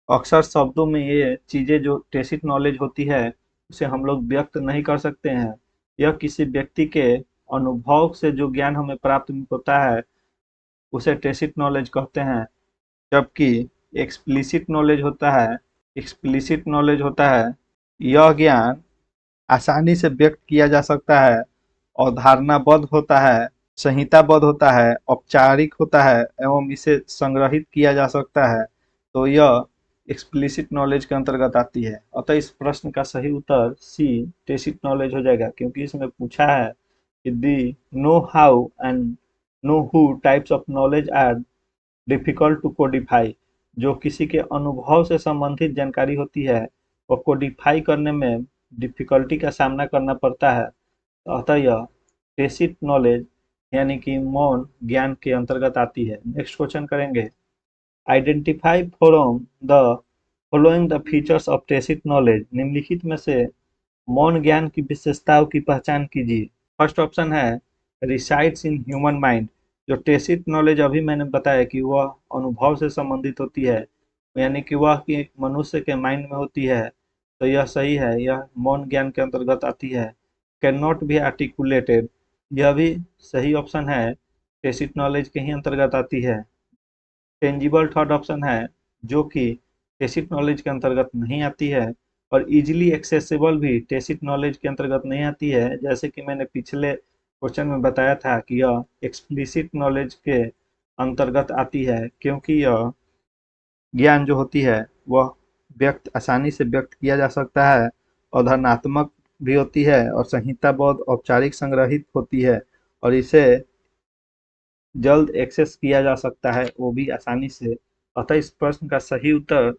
अक्सर शब्दों में ये चीज़ें जो टेसिट नॉलेज होती है उसे हम लोग व्यक्त नहीं कर सकते हैं। यह किसी व्यक्ति के अनुभव से जो ज्ञान हमें प्राप्त होता है उसे टेसिट नॉलेज कहते हैं। जबकि एक्सप्लिसिट नॉलेज होता है यह ज्ञान आसानी से व्यक्त किया जा सकता है, अवधारणाबद्ध होता है, संहिताबद्ध होता है, औपचारिक होता है एवं इसे संग्रहित किया जा सकता है। तो यह एक्सप्लिसिट नॉलेज के अंतर्गत आती है। अतः इस प्रश्न का सही उत्तर सी टेसिट नॉलेज हो जाएगा क्योंकि इसमें पूछा है कि the know how and know who types of knowledge are difficult to codify. जो किसी के अनुभव से संबंधित जानकारी होती है वो कोडिफाई करने में डिफिकल्टी का सामना करना पड़ता है। अतः यह टेसिट नॉलेज यानी कि मौन ज्ञान के अंतर्गत आती है। नेक्स्ट क्वेश्चन करेंगे, identify from the following the features of tacit knowledge. निम्नलिखित में से मौन ज्ञान की विशेषताओं की पहचान कीजिए। फर्स्ट ऑप्शन है रिसाइड्स इन ह्यूमन माइंड। जो टेसिट नॉलेज अभी मैंने बताया कि वह अनुभव से संबंधित होती है, यानी कि वह कि मनुष्य के माइंड में होती है, तो यह सही है, यह मौन ज्ञान के अंतर्गत आती है। कैन नॉट बी आर्टिकुलेटेड, यह भी सही ऑप्शन है, टेसिट नॉलेज के ही अंतर्गत आती है। टेंजिबल थर्ड ऑप्शन है, जो कि टेसिट नॉलेज के अंतर्गत नहीं आती है। और इजीली एक्सेसिबल भी टेसिट नॉलेज के अंतर्गत नहीं आती है, जैसे कि मैंने पिछले क्वेश्चन में बताया था कि यह एक्सप्लिसिट नॉलेज के अंतर्गत आती है, क्योंकि यह ज्ञान जो होती है वह व्यक्त आसानी से व्यक्त किया जा सकता है, अवधारणात्मक भी होती है और संहिताबद्ध औपचारिक संग्रहित होती है, और इसे जल्द एक्सेस किया जा सकता है, वो भी आसानी से। अतः इस प्रश्न का सही उत्तर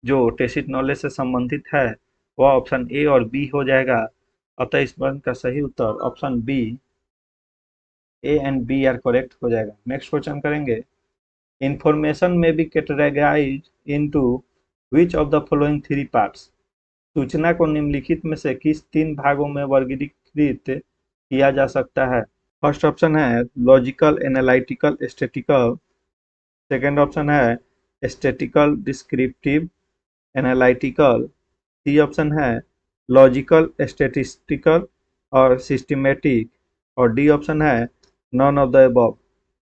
जो टेसिट नॉलेज से संबंधित है वह ऑप्शन ए और बी हो जाएगा। अतः इस प्रश्न का सही उत्तर option B, A and B are correct हो जाएगा। नेक्स्ट क्वेश्चन करेंगे। Information may be categorise into which of the following three parts, सूचना को निम्नलिखित में से किस तीन भागों में वर्गीकृत किया जा सकता है। फर्स्ट ऑप्शन है logical, analytical, statical. Second option है statical, descriptive, analytical. C option है लॉजिकल, स्टैटिस्टिकल और सिस्टमैटिक। और डी ऑप्शन है नॉन ऑफ द अबव।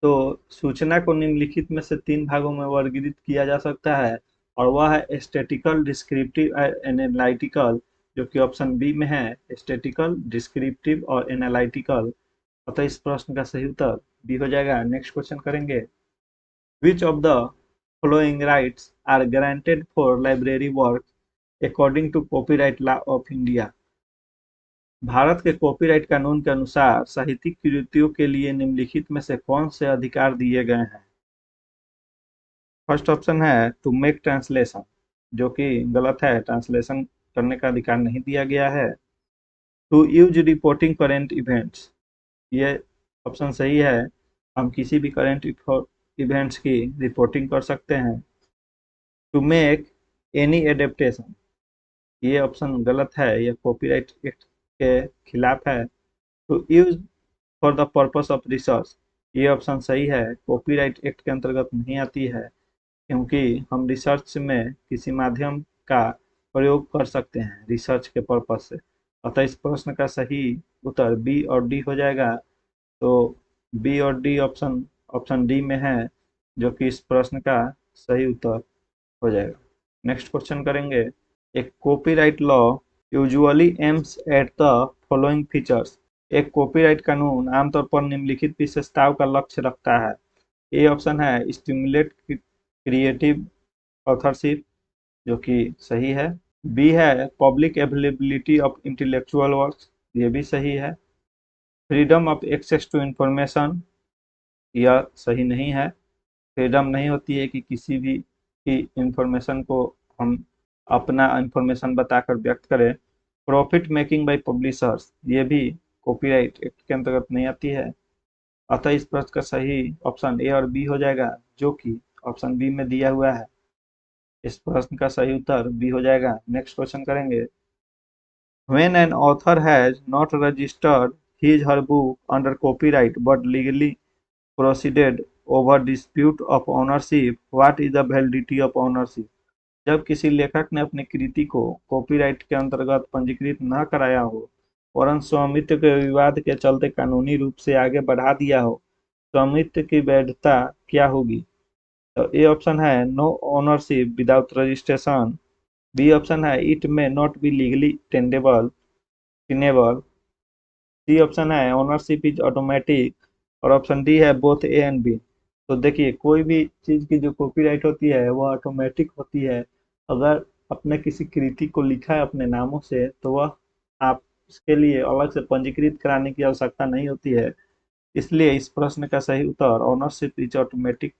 तो सूचना को निम्नलिखित में से तीन भागों में वर्गीकृत किया जा सकता है, और वह है स्टैटिकल, डिस्क्रिप्टिव, एनालिटिकल, जो कि ऑप्शन बी में है, स्टैटिकल, डिस्क्रिप्टिव और एनालिटिकल। अतः इस प्रश्न का सही उत्तर बी हो जाएगा। नेक्स्ट क्वेश्चन करेंगे। Which of the following rights are granted for library work according to copyright law of India, Bharat के कॉपीराइट कानून के अनुसार साहित्यिक कृतियों के लिए निम्नलिखित में से कौन से अधिकार दिए गए हैं। फर्स्ट ऑप्शन है टू मेक ट्रांसलेशन, जो कि गलत है, ट्रांसलेशन करने का अधिकार नहीं दिया गया है। To use reporting current events, ये ऑप्शन सही है, हम किसी भी करेंट इवेंट्स की रिपोर्टिंग कर सकते हैं। टू मेक एनी एडेप्टेशन, ये ऑप्शन गलत है, यह कॉपीराइट एक्ट के खिलाफ है। To use for the purpose of research, ये ऑप्शन सही है, कॉपीराइट एक्ट के अंतर्गत नहीं आती है, क्योंकि हम रिसर्च में किसी माध्यम का प्रयोग कर सकते हैं रिसर्च के पर्पस से। अतः इस प्रश्न का सही उत्तर बी और डी हो जाएगा। तो बी और डी ऑप्शन ऑप्शन डी में है, जो कि इस प्रश्न का सही उत्तर हो जाएगा। नेक्स्ट क्वेश्चन करेंगे। एक copyright law usually aims at the following features, एक कॉपीराइट कानून आमतौर पर निम्नलिखित विशेषताओं का लक्ष्य रखता है। ए ऑप्शन है स्टिमुलेट क्रिएटिव ऑथरशिप, जो कि सही है। बी है public availability of intellectual works, ये भी सही है। Freedom of access to information, यह सही नहीं है, फ्रीडम नहीं होती है कि किसी भी की इंफॉर्मेशन को हम अपना इंफॉर्मेशन बताकर व्यक्त करें। प्रॉफिट मेकिंग बाय पब्लिशर्स, ये भी कॉपीराइट एक्ट के अंतर्गत नहीं आती है। अतः इस प्रश्न का सही ऑप्शन ए और बी हो जाएगा, जो कि ऑप्शन बी में दिया हुआ है। इस प्रश्न का सही उत्तर बी हो जाएगा। नेक्स्ट क्वेश्चन करेंगे। When an author has not registered his her book under copyright but legally proceeded over dispute of ownership, what is the validity of ownership? जब किसी लेखक ने अपनी कृति को कॉपीराइट के अंतर्गत पंजीकृत न कराया हो, वरन स्वामित्व के विवाद के चलते कानूनी रूप से आगे बढ़ा दिया हो, स्वामित्व की वैधता क्या होगी। तो ए ऑप्शन है no ownership without registration. B option है it may not be legally tenable. C option है ओनरशिप इज ऑटोमेटिक। और ऑप्शन डी है बोथ ए एंड बी। तो देखिए, कोई भी चीज की जो कॉपीराइट होती है वह ऑटोमेटिक होती है। अगर अपने किसी कृति को लिखा है अपने नामों से, तो वह आप उसके लिए अलग से पंजीकृत कराने की आवश्यकता नहीं होती है। इसलिए इस प्रश्न का सही उत्तर ownership is automatic,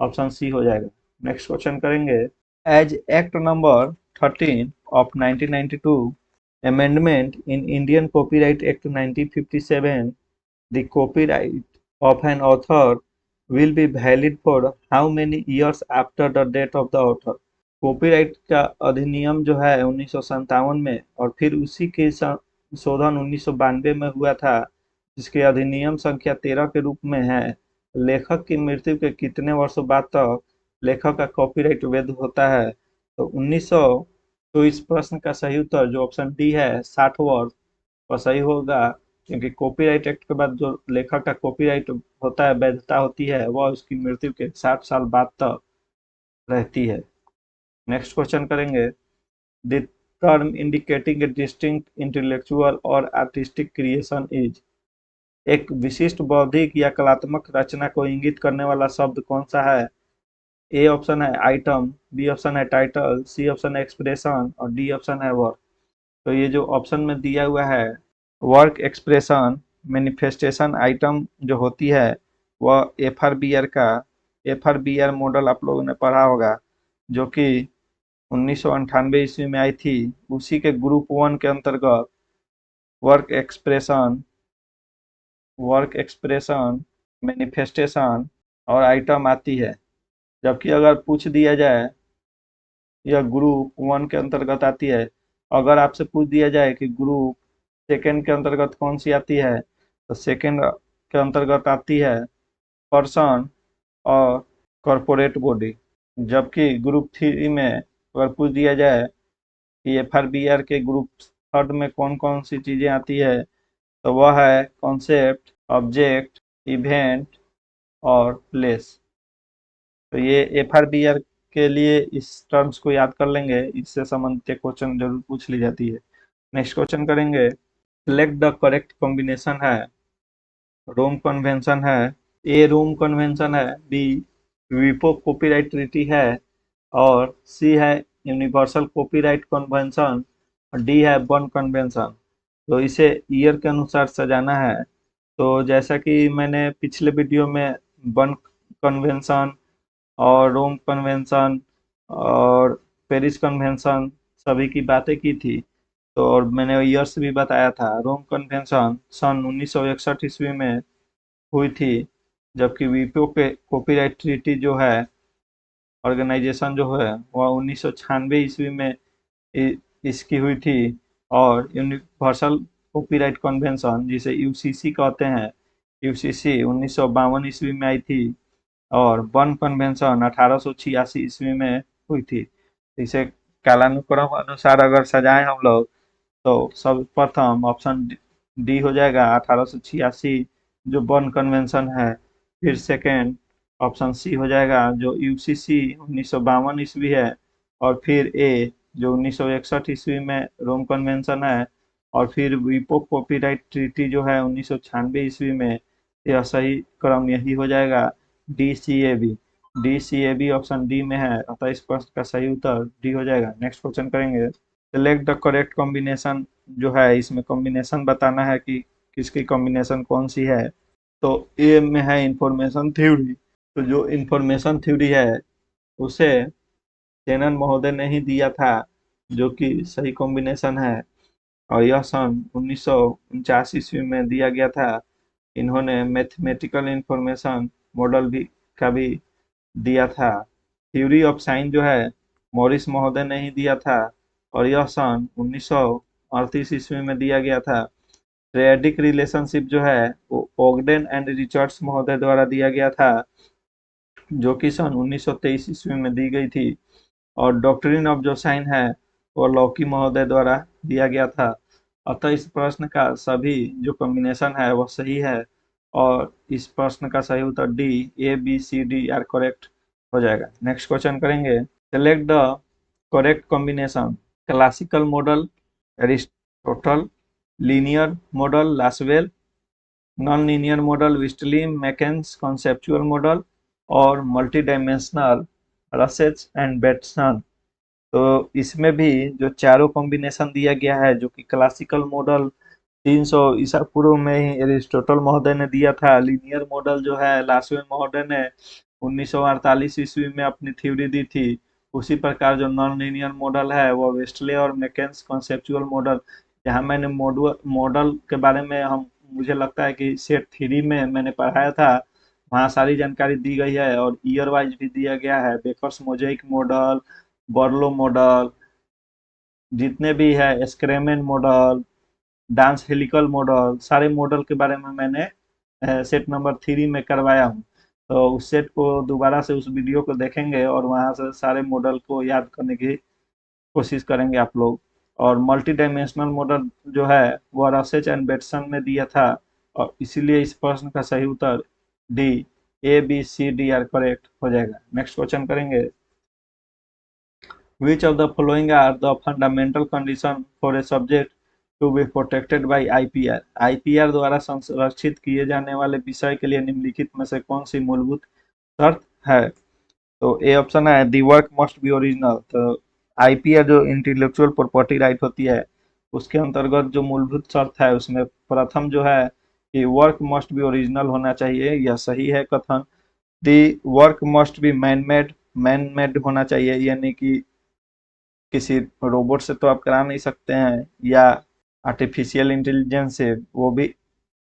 option C हो जाएगा। नेक्स्ट क्वेश्चन करेंगे। As act number 13 of 1992 amendment in Indian Copyright Act 1957, the copyright of an author will be valid for how many years after the death of the author? Copyright का अधिनियम जो है 1957 में, और फिर उसी के संशोधन 1992 में हुआ था, जिसके अधिनियम संख्या 13 के रूप में है। लेखक की मृत्यु के कितने वर्षों बाद तक लेखक का कॉपीराइट वैध होता है? तो 1900। तो इस प्रश्न का सही उत्तर जो ऑप्शन डी है 60 वर्ष और सही होगा, क्योंकि कॉपीराइट एक्ट के बाद जो लेखक का कॉपीराइट होता है, वैधता होती है, वह उसकी मृत्यु के 60 साल बाद तक रहती है। नेक्स्ट क्वेश्चन करेंगे। The term indicating A distinct intellectual और आर्टिस्टिक क्रिएशन इज। एक विशिष्ट बौद्धिक या कलात्मक रचना को इंगित करने वाला शब्द कौन सा है? ए ऑप्शन है आइटम, बी ऑप्शन है टाइटल, सी ऑप्शन है एक्सप्रेशन और डी ऑप्शन है वर्क। तो ये जो ऑप्शन में दिया हुआ है वर्क, एक्सप्रेशन, मैनिफेस्टेशन आइटम जो होती है वह F R B R model आप लोगों ने पढ़ा होगा, जो कि 1998 ईस्वी में आई थी। उसी के ग्रुप 1 के अंतर्गत वर्क एक्सप्रेशन, मैनिफेस्टेशन और आइटम आती है। जबकि अगर पूछ दिया जाए, यह ग्रुप 1 के अंतर्गत आती है। अगर आपसे पूछ दिया जाए कि ग्रुप सेकंड के अंतर्गत कौन सी आती है, तो सेकंड के अंतर्गत आती है पर्सन और कॉरपोरेट बॉडी। जबकि ग्रुप 3 में अगर पूछ दिया जाए कि एफ.आर.बी.आर के ग्रुप थर्ड में कौन कौन सी चीजें आती है, तो वह है कॉन्सेप्ट, ऑब्जेक्ट, इवेंट और प्लेस। तो ये एफ.आर.बी.आर के लिए इस टर्म्स को याद कर लेंगे, इससे संबंधित क्वेश्चन जरूर पूछ ली जाती है। नेक्स्ट क्वेश्चन करेंगे। सिलेक्ट द करेक्ट कॉम्बिनेशन है। रोम कन्वेंशन है, ए रोम कन्वेंशन है, बी वीपो कॉपीराइट ट्रीटी है और सी है यूनिवर्सल कॉपीराइट कन्वेंशन और डी है बर्न कन्वेंशन। तो इसे ईयर के अनुसार सजाना है। तो जैसा कि मैंने पिछले वीडियो में बर्न कन्वेंशन और रोम कन्वेंशन और पेरिस कन्वेंशन सभी की बातें की थी, तो और मैंने ईयर्स भी बताया था। रोम कन्वेंशन सन 1961 ईस्वी में हुई थी, जबकि वीपो के कॉपीराइट ट्रीटी जो है ऑर्गेनाइजेशन जो है वह 1996 ईस्वी में इसकी हुई थी। और यूनिवर्सल कॉपीराइट कन्वेंशन जिसे यूसीसी कहते हैं, यूसीसी 1952 ईस्वी में आई थी और बर्न कन्वेंशन 1886 ईस्वी में हुई थी। इसे कालानुक्रम अनुसार अगर सजाएं हम लोग, तो सर्वप्रथम ऑप्शन डी हो जाएगा 1886 जो बर्न कन्वेंशन है। फिर सेकेंड ऑप्शन सी हो जाएगा जो यूसीसी 1952 ईस्वी है। और फिर ए जो 1961 ईस्वी में रोम कन्वेंशन है। और फिर वीपो कॉपीराइट ट्रीटी जो है 1996 ईस्वी में। यह सही क्रम यही हो जाएगा D C A B option D में है, अतः इस प्रश्न का सही उत्तर डी हो जाएगा। नेक्स्ट क्वेश्चन करेंगे। सिलेक्ट द करेक्ट कॉम्बिनेशन जो है, इसमें कॉम्बिनेशन बताना है कि किसकी कॉम्बिनेशन कौन सी है। तो ए में है इंफॉर्मेशन थ्योरी। तो जो इंफॉर्मेशन थ्योरी है उसे शेनन महोदय ने ही दिया था, जो कि सही कॉम्बिनेशन है और यह सन 1949 ईस्वी में दिया गया था। इन्होंने मैथमेटिकल इंफॉर्मेशन मॉडल भी का भी दिया था। थ्योरी ऑफ साइन जो है मॉरिस महोदय ने ही दिया था और यह सन 1938 ईस्वी में दिया गया था। ट्रेडिक रिलेशनशिप जो है वो ओगडेन एंड रिचर्ड्स महोदय द्वारा दिया गया था, जो कि सन 1923 ईस्वी में दी गई थी। और डॉक्ट्रिन ऑफ जो साइन है वो लॉकी महोदय द्वारा दिया गया था। अतः इस प्रश्न का सभी जो कॉम्बिनेशन है वह सही है और इस प्रश्न का सही उत्तर D, A B C D are correct हो जाएगा। नेक्स्ट क्वेश्चन करेंगे। Select the correct combination. Classical model Aristotle, linear model Lasswell, non linear model Westley MacLean's, conceptual model और multi dimensional Ruesch and Bateson. तो इसमें भी जो चारों combination दिया गया है, जो कि क्लासिकल मॉडल 300 ईसा पूर्व में ही एरिस्टोटल महोदय ने दिया था। लीनियर मॉडल जो है लासवेल महोदय ने 1948 ईस्वी में अपनी थ्योरी दी थी। उसी प्रकार जो नॉन लीनियर मॉडल है वो वेस्टले और मैकेन्स कॉन्सेप्चुअल मॉडल। यहाँ मैंने मॉडल के बारे में हम मुझे लगता है कि सेट 3 में मैंने पढ़ाया था, वहाँ सारी जानकारी दी गई है और ईयर वाइज भी दिया गया है। बेकर्स मोजेइक मॉडल, बर्लो मॉडल, जितने भी है स्क्रेमेन मॉडल, डांस हेलिकल मॉडल, सारे मॉडल के बारे में मैंने सेट नंबर 3 में करवाया हूँ। तो उस सेट को दोबारा से उस वीडियो को देखेंगे और वहाँ से सारे मॉडल को याद करने की कोशिश करेंगे आप लोग। और मल्टी डायमेंशनल मॉडल जो है वो रसेज एंड बेटसन में दिया था, और इसीलिए इस प्रश्न का सही उत्तर D, A B C D are correct हो जाएगा। नेक्स्ट क्वेश्चन करेंगे, which of the following are the fundamental condition for a subject to be protected by IPR? IPR द्वारा संरक्षित किए जाने वाले विषय के लिए निम्नलिखित में से कौन सी मूलभूत शर्त है? तो ए ऑप्शन है the work must be original. तो आईपीआर जो इंटेलेक्चुअल प्रॉपर्टी राइट होती है उसके अंतर्गत जो मूलभूत शर्त है उसमें प्रथम जो है कि वर्क मस्ट बी ओरिजिनल होना चाहिए, यह सही है कथन। The work must be man made होना चाहिए, यानी कि किसी रोबोट से तो आप करा नहीं सकते हैं, या आर्टिफिशियल इंटेलिजेंस से, वो भी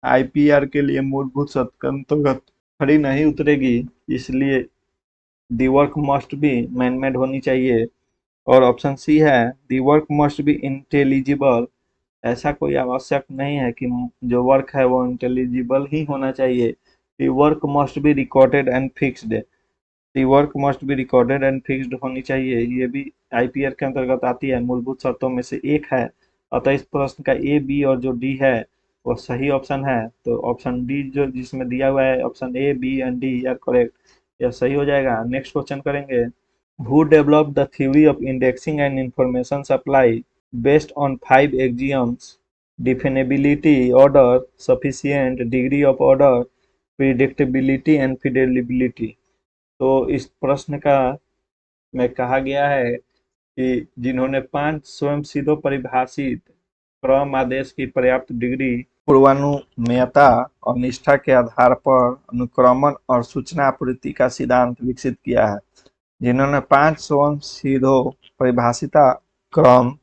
आईपीआर के लिए मूलभूत शर्त के अंतर्गत खड़ी नहीं उतरेगी, इसलिए the work must be man made होनी चाहिए। और ऑप्शन सी है the work must be intelligible. ऐसा कोई आवश्यक नहीं है कि जो वर्क है वो इंटेलिजिबल ही होना चाहिए। The work must be recorded and fixed. The work must be recorded and fixed होनी चाहिए, ये भी आईपीआर के अंतर्गत आती है, मूलभूत शर्तों में से एक है। अतः इस प्रश्न का ए बी और जो डी है वो सही ऑप्शन है। तो ऑप्शन डी जो जिसमें दिया हुआ है, option A B and D are correct, यह सही हो जाएगा। नेक्स्ट क्वेश्चन करेंगे, who developed the theory of indexing and information supply based on five axioms: definability, order, sufficient, degree of order, predictability and fidelity। तो इस प्रश्न का में कहा गया है कि जिन्होंने 5 स्वयं सिद्धों परिभाषित क्रम आदेश की पर्याप्त डिग्री, पूर्वानुमेयता और निष्ठा के आधार पर अनुक्रमण और सूचना आपूर्ति का सिद्धांत विकसित किया है। जिन्होंने 5 स्वयं सिद्धों परिभाषिता क्रम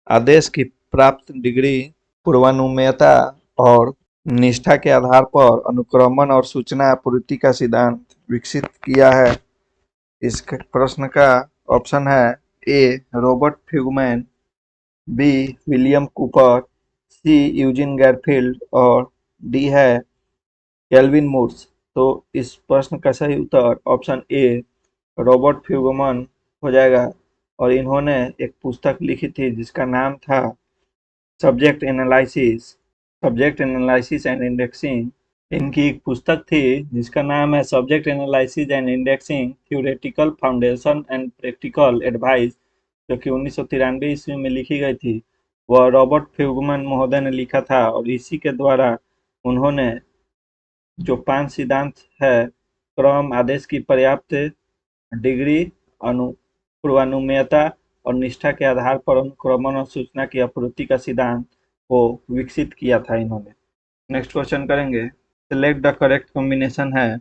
आदेश की प्राप्त डिग्री, पूर्वानुमेयता और निष्ठा के आधार पर अनुक्रमण और सूचना आपूर्ति का सिद्धांत विकसित किया है। इस प्रश्न का ऑप्शन है ए रॉबर्ट फ्यूगमैन, बी विलियम कूपर, सी यूजिन गैरफील्ड और डी है केल्विन मूर्स। तो इस प्रश्न का सही उत्तर ऑप्शन ए रॉबर्ट फ्यूगमैन हो जाएगा। और इन्होंने एक पुस्तक लिखी थी जिसका नाम था सब्जेक्ट एनालिसिस एंड इंडेक्सिंग। इनकी एक पुस्तक थी जिसका नाम है subject analysis and indexing, theoretical foundation and practical advice, जो कि 1993 ईस्वी में लिखी गई थी। वह रॉबर्ट फ्यूगमैन महोदय ने लिखा था, और इसी के द्वारा उन्होंने जो 5 सिद्धांत है क्रम आदेश की पर्याप्त डिग्री, पूर्वानुमेयता और निष्ठा के आधार पर अनुक्रमण और सूचना की आपूर्ति का सिद्धांत को विकसित किया था इन्होंने। नेक्स्ट क्वेश्चन करेंगे, सिलेक्ट द करेक्ट कॉम्बिनेशन है।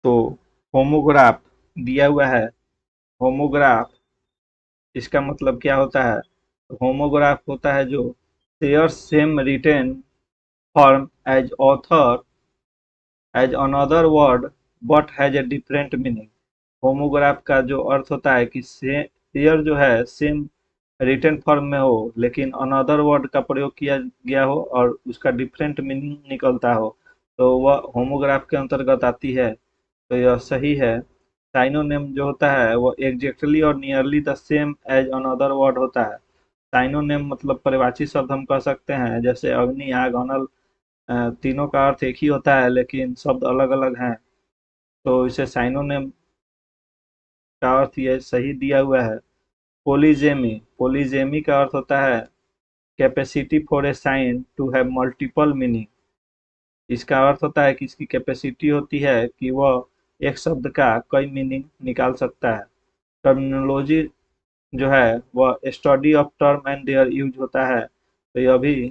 तो होमोग्राफ दिया हुआ है, होमोग्राफ इसका मतलब क्या होता है? होमोग्राफ होता है जो share same written form as author as another word but has a different meaning. Homograph का जो अर्थ होता है कि शेयर जो है सेम रिटन फॉर्म में हो लेकिन अनदर वर्ड का प्रयोग किया गया हो और उसका डिफरेंट मीनिंग निकलता हो, तो वह होमोग्राफ के अंतर्गत आती है। तो यह सही है। साइनोनिम जो होता है वो एग्जैक्टली और nearly the same as another word होता है। साइनोनिम मतलब परिवाची शब्द हम कह सकते हैं, जैसे अग्नि, आग, अनल, तीनों का अर्थ एक ही होता है लेकिन शब्द अलग अलग हैं, तो इसे साइनोनिम का अर्थ ये सही दिया हुआ है। पोलीजेमी, पोलीजेमी का अर्थ होता है capacity for a sign to have multiple meaning. इसका अर्थ होता है कि इसकी कैपेसिटी होती है कि वह एक शब्द का कई मीनिंग निकाल सकता है। टर्मिनोलॉजी जो है वह study of term and their use होता है, तो यह भी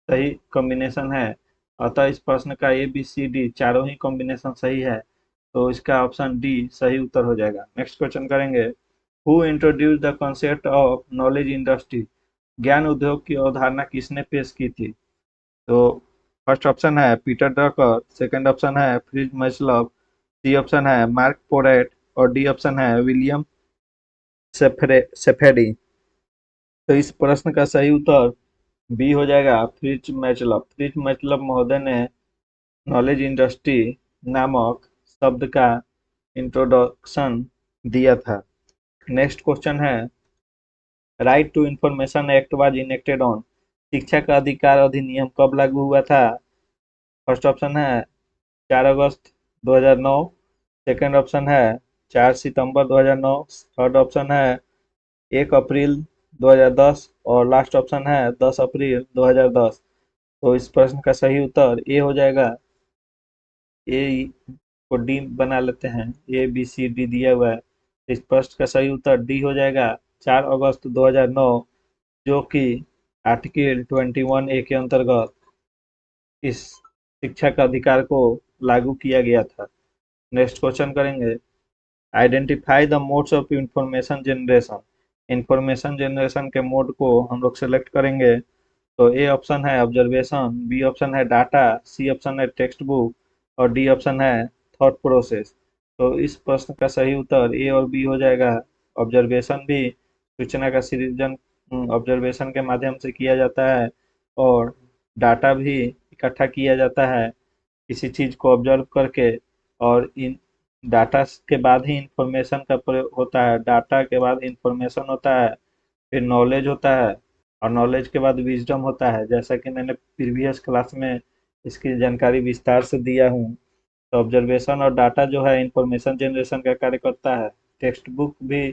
सही कॉम्बिनेशन है। अतः इस प्रश्न का ए बी सी डी चारों ही कॉम्बिनेशन सही है, तो इसका ऑप्शन डी सही उत्तर हो जाएगा। नेक्स्ट क्वेश्चन करेंगे, who introduce the concept of knowledge industry? ज्ञान उद्योग की अवधारणा किसने पेश की थी? तो फर्स्ट ऑप्शन है पीटर ड्रकर, सेकंड ऑप्शन है फ्रिज मैस्लोव, सी ऑप्शन है मार्क पोरेट और डी ऑप्शन है विलियम सेफेडी। तो इस प्रश्न का सही उत्तर बी हो जाएगा फ्रिज मैचलव। फ्रिज मैचलव महोदय ने नॉलेज इंडस्ट्री नामक शब्द का इंट्रोडक्शन दिया था। नेक्स्ट क्वेश्चन है, right to information act was enacted on. शिक्षा का अधिकार अधिनियम कब लागू हुआ था? फर्स्ट ऑप्शन है 4 अगस्त 2009। सेकंड ऑप्शन है 4 सितंबर 2009। थर्ड ऑप्शन है 1 अप्रैल 2010 और लास्ट ऑप्शन है 10 अप्रैल 2010। तो इस प्रश्न का सही उत्तर ए हो जाएगा। ए को डी बना लेते हैं, ए बी सी डी दिया हुआ है। इस प्रश्न का सही उत्तर डी हो जाएगा 4 अगस्त 2009, जो कि आर्टिकल 21A के अंतर्गत इस शिक्षा का अधिकार को लागू किया गया था। नेक्स्ट क्वेश्चन करेंगे, identify the modes of information generation. Information generation के मोड को हम लोग सेलेक्ट करेंगे। तो ए ऑप्शन है ऑब्जर्वेशन, बी ऑप्शन है डाटा, सी ऑप्शन है टेक्स्ट बुक और डी ऑप्शन है थॉट प्रोसेस। तो इस प्रश्न का सही उत्तर ए और बी हो जाएगा। ऑब्जर्वेशन भी सूचना का सृजन ऑब्जर्वेशन के माध्यम से किया जाता है और डाटा भी इकट्ठा किया जाता है किसी चीज को ऑब्जर्व करके, और इन डाटा के बाद ही इंफॉर्मेशन का प्रयोग होता है। डाटा के बाद इंफॉर्मेशन होता है, फिर नॉलेज होता है और नॉलेज के बाद विजडम होता है, जैसा कि मैंने प्रीवियस क्लास में इसकी जानकारी विस्तार से दिया हूँ। तो ऑब्जर्वेशन और डाटा जो है इंफॉर्मेशन जनरेशन का कार्य करता है। टेक्स्ट बुक भी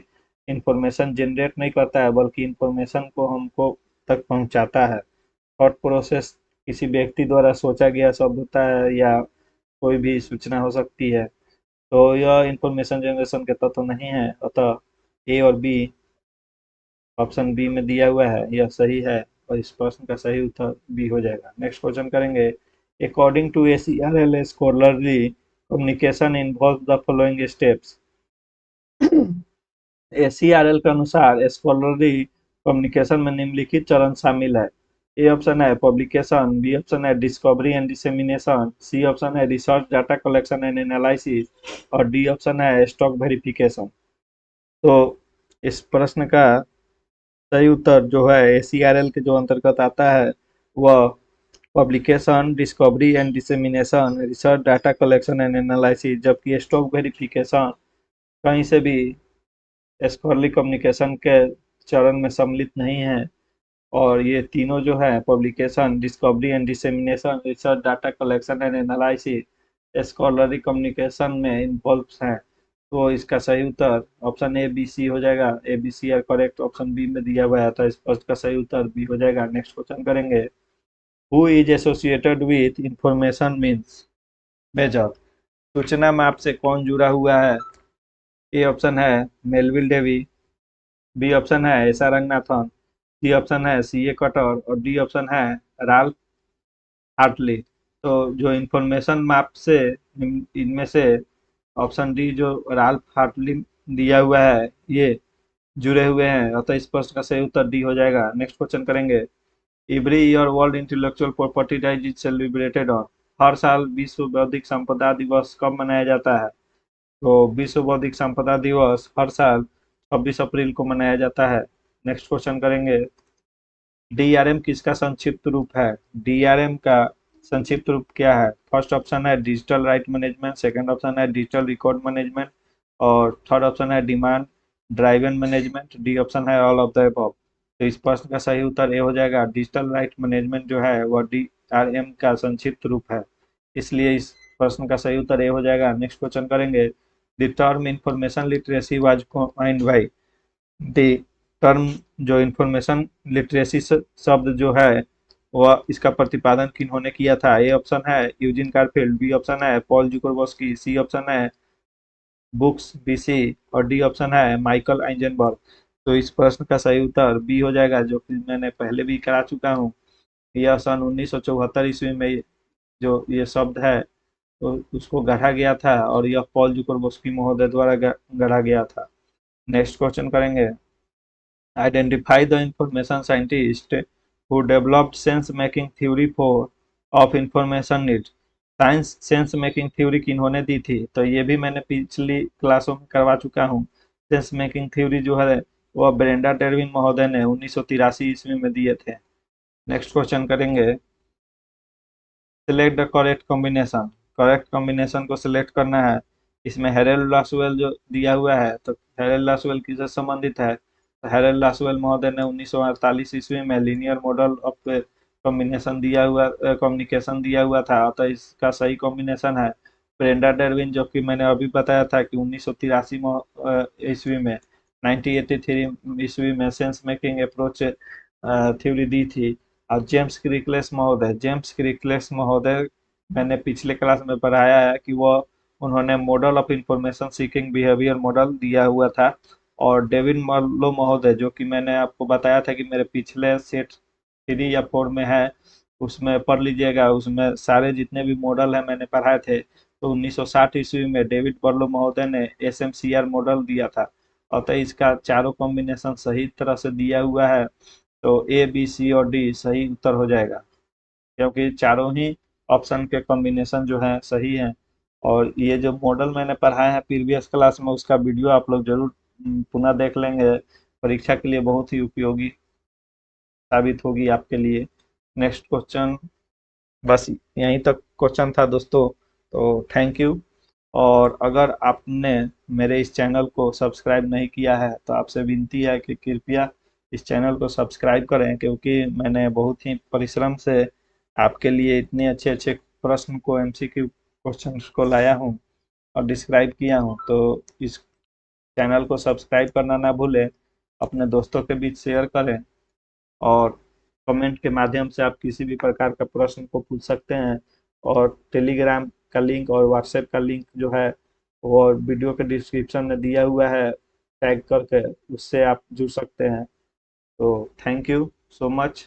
इंफॉर्मेशन जनरेट नहीं करता है बल्कि इंफॉर्मेशन को हमको तक पहुंचाता है। थॉट प्रोसेस किसी व्यक्ति द्वारा सोचा गया शब्द होता है या कोई भी सूचना हो सकती है। तो यह इंफॉर्मेशन जनरेशन के तत्व नहीं है, अतः ए और बी ऑप्शन बी में दिया हुआ है यह सही है और इस प्रश्न का सही उत्तर बी हो जाएगा। नेक्स्ट क्वेश्चन करेंगे, according to ACRL scholarly communication involve the following steps. ACRL के अनुसार स्कॉलरली कम्युनिकेशन में निम्नलिखित चरण शामिल है। ए ऑप्शन है पब्लिकेशन, बी ऑप्शन है discovery and dissemination, C option है research data collection and analysis और डी ऑप्शन है स्टॉक वेरिफिकेशन। तो इस प्रश्न का सही उत्तर जो है ACRL के जो अंतर्गत आता है वह publication, discovery and dissemination, research data collection and analysis, जबकि स्टॉक वेरिफिकेशन कहीं से भी स्कॉलरली कम्युनिकेशन के चरण में सम्मिलित नहीं है। और ये तीनों जो है publication, discovery and dissemination, research data collection and analysis scholarly communication में इन्वॉल्व हैं। तो इसका सही उत्तर ऑप्शन ए बी सी हो जाएगा। A B C are correct option B में दिया हुआ है, तो इस प्रश्न का सही उत्तर बी हो जाएगा। नेक्स्ट क्वेश्चन करेंगे, who is associated with information means major. सूचना मैप से कौन जुड़ा हुआ है? ए ऑप्शन है मेलविल डेवी, बी ऑप्शन है S R Ranganathan, C option है सी ए कटर और डी ऑप्शन है राल्फ हार्टली। तो जो इंफॉर्मेशन मैप से इनमें से ऑप्शन डी जो राल्फ हार्टली दिया हुआ है ये जुड़े हुए हैं, अतः इस प्रश्न का सही उत्तर डी हो जाएगा। नेक्स्ट क्वेश्चन करेंगे, every year world intellectual property day is celebrated on. हर साल विश्व बौद्धिक संपदा दिवस कब मनाया जाता है? तो विश्व बौद्धिक संपदा दिवस हर साल 26 अप्रैल को मनाया जाता है। नेक्स्ट क्वेश्चन करेंगे, डीआरएम किसका संक्षिप्त रूप है? डीआरएम का संक्षिप्त रूप क्या है? फर्स्ट ऑप्शन है digital right management, second option है डिजिटल रिकॉर्ड मैनेजमेंट और थर्ड ऑप्शन है demand driven management, D option है ऑल ऑफ द अबव। तो इस प्रश्न का सही उत्तर ए हो जाएगा। डिजिटल राइट मैनेजमेंट जो है वह डीआरएम का संक्षिप्त रूप है, इसलिए इस प्रश्न का सही उत्तर ए हो जाएगा। नेक्स्ट क्वेश्चन करेंगे, the term information literacy was coined bye. The term जो इंफॉर्मेशन लिटरेसी शब्द जो है वह इसका प्रतिपादन किन्होंने किया था? ए ऑप्शन है यूजिन गारफील्ड, बी ऑप्शन है पॉल जुकोरवस्की, सी ऑप्शन है बुक्स बीसी और डी ऑप्शन है माइकल आइजनबर्ग। तो इस प्रश्न का सही उत्तर बी हो जाएगा, जो कि मैंने पहले भी करा चुका हूँ। यह सन 1974 ईस्वी में जो ये शब्द है तो उसको गढ़ा गया था और यह पॉल जुकोरवस्की महोदय द्वारा गढ़ा गया था। नेक्स्ट क्वेश्चन करेंगे, identify the information scientist who developed sense making theory for of information need. Science sense making theory किन्होंने दी थी? तो ये भी मैंने पिछली क्लासों में करवा चुका हूँ। सेंस मेकिंग थ्योरी जो है वह ब्रेंडा डेर्विन महोदय ने 1983 ईस्वी में दिए थे। नेक्स्ट क्वेश्चन करेंगे, select the correct combination. Correct combination को सिलेक्ट करना है। इसमें हेरेल्ड लासवेल जो दिया हुआ है, तो हेरेल्ड लासवेल किससे संबंधित है? तो हेरेल्ड लासवेल महोदय ने 1948 ईस्वी में लीनियर मॉडल ऑफ कॉम्बिनेशन दिया हुआ कम्युनिकेशन दिया हुआ था, अतः इसका सही कॉम्बिनेशन है ब्रेंडा डार्विन, जो कि मैंने अभी बताया था कि 1983 ईस्वी में 1983 ईस्वी में सेंस मेकिंग अप्रोच थ्योरी दी थी। और जेम्स क्रिकलेस महोदय, मैंने पिछले क्लास में पढ़ाया है कि वो उन्होंने model of information seeking behaviour model दिया हुआ था। और डेविड मर्लो महोदय, जो कि मैंने आपको बताया था कि मेरे पिछले सेट 3 या 4 में है, उसमें पढ़ लीजिएगा, उसमें सारे जितने भी मॉडल हैं मैंने पढ़ाए थे। तो 1960 ईस्वी में डेविड बर्लो महोदय ने एसएमसीआर मॉडल दिया था, अतः इसका चारों कॉम्बिनेशन सही तरह से दिया हुआ है। तो ए बी सी और डी सही उत्तर हो जाएगा, क्योंकि चारों ही ऑप्शन के कॉम्बिनेशन जो है सही है। और ये जो मॉडल मैंने पढ़ाया है प्रीवियस क्लास में, उसका वीडियो आप लोग जरूर पुनः देख लेंगे, परीक्षा के लिए बहुत ही उपयोगी साबित होगी आपके लिए। नेक्स्ट क्वेश्चन, बस यहीं तक क्वेश्चन था दोस्तों। तो थैंक यू। और अगर आपने मेरे इस चैनल को सब्सक्राइब नहीं किया है, तो आपसे विनती है कि कृपया इस चैनल को सब्सक्राइब करें, क्योंकि मैंने बहुत ही परिश्रम से आपके लिए इतने अच्छे अच्छे प्रश्न को, एमसीक्यू क्वेश्चंस को लाया हूं और डिस्क्राइब किया हूं। तो इस चैनल को सब्सक्राइब करना ना भूलें, अपने दोस्तों के बीच शेयर करें, और कमेंट के माध्यम से आप किसी भी प्रकार का प्रश्न को पूछ सकते हैं। और टेलीग्राम का लिंक और व्हाट्सएप का लिंक जो है वो वीडियो के डिस्क्रिप्शन में दिया हुआ है, टैग करके उससे आप जुड़ सकते हैं। तो थैंक यू सो मच।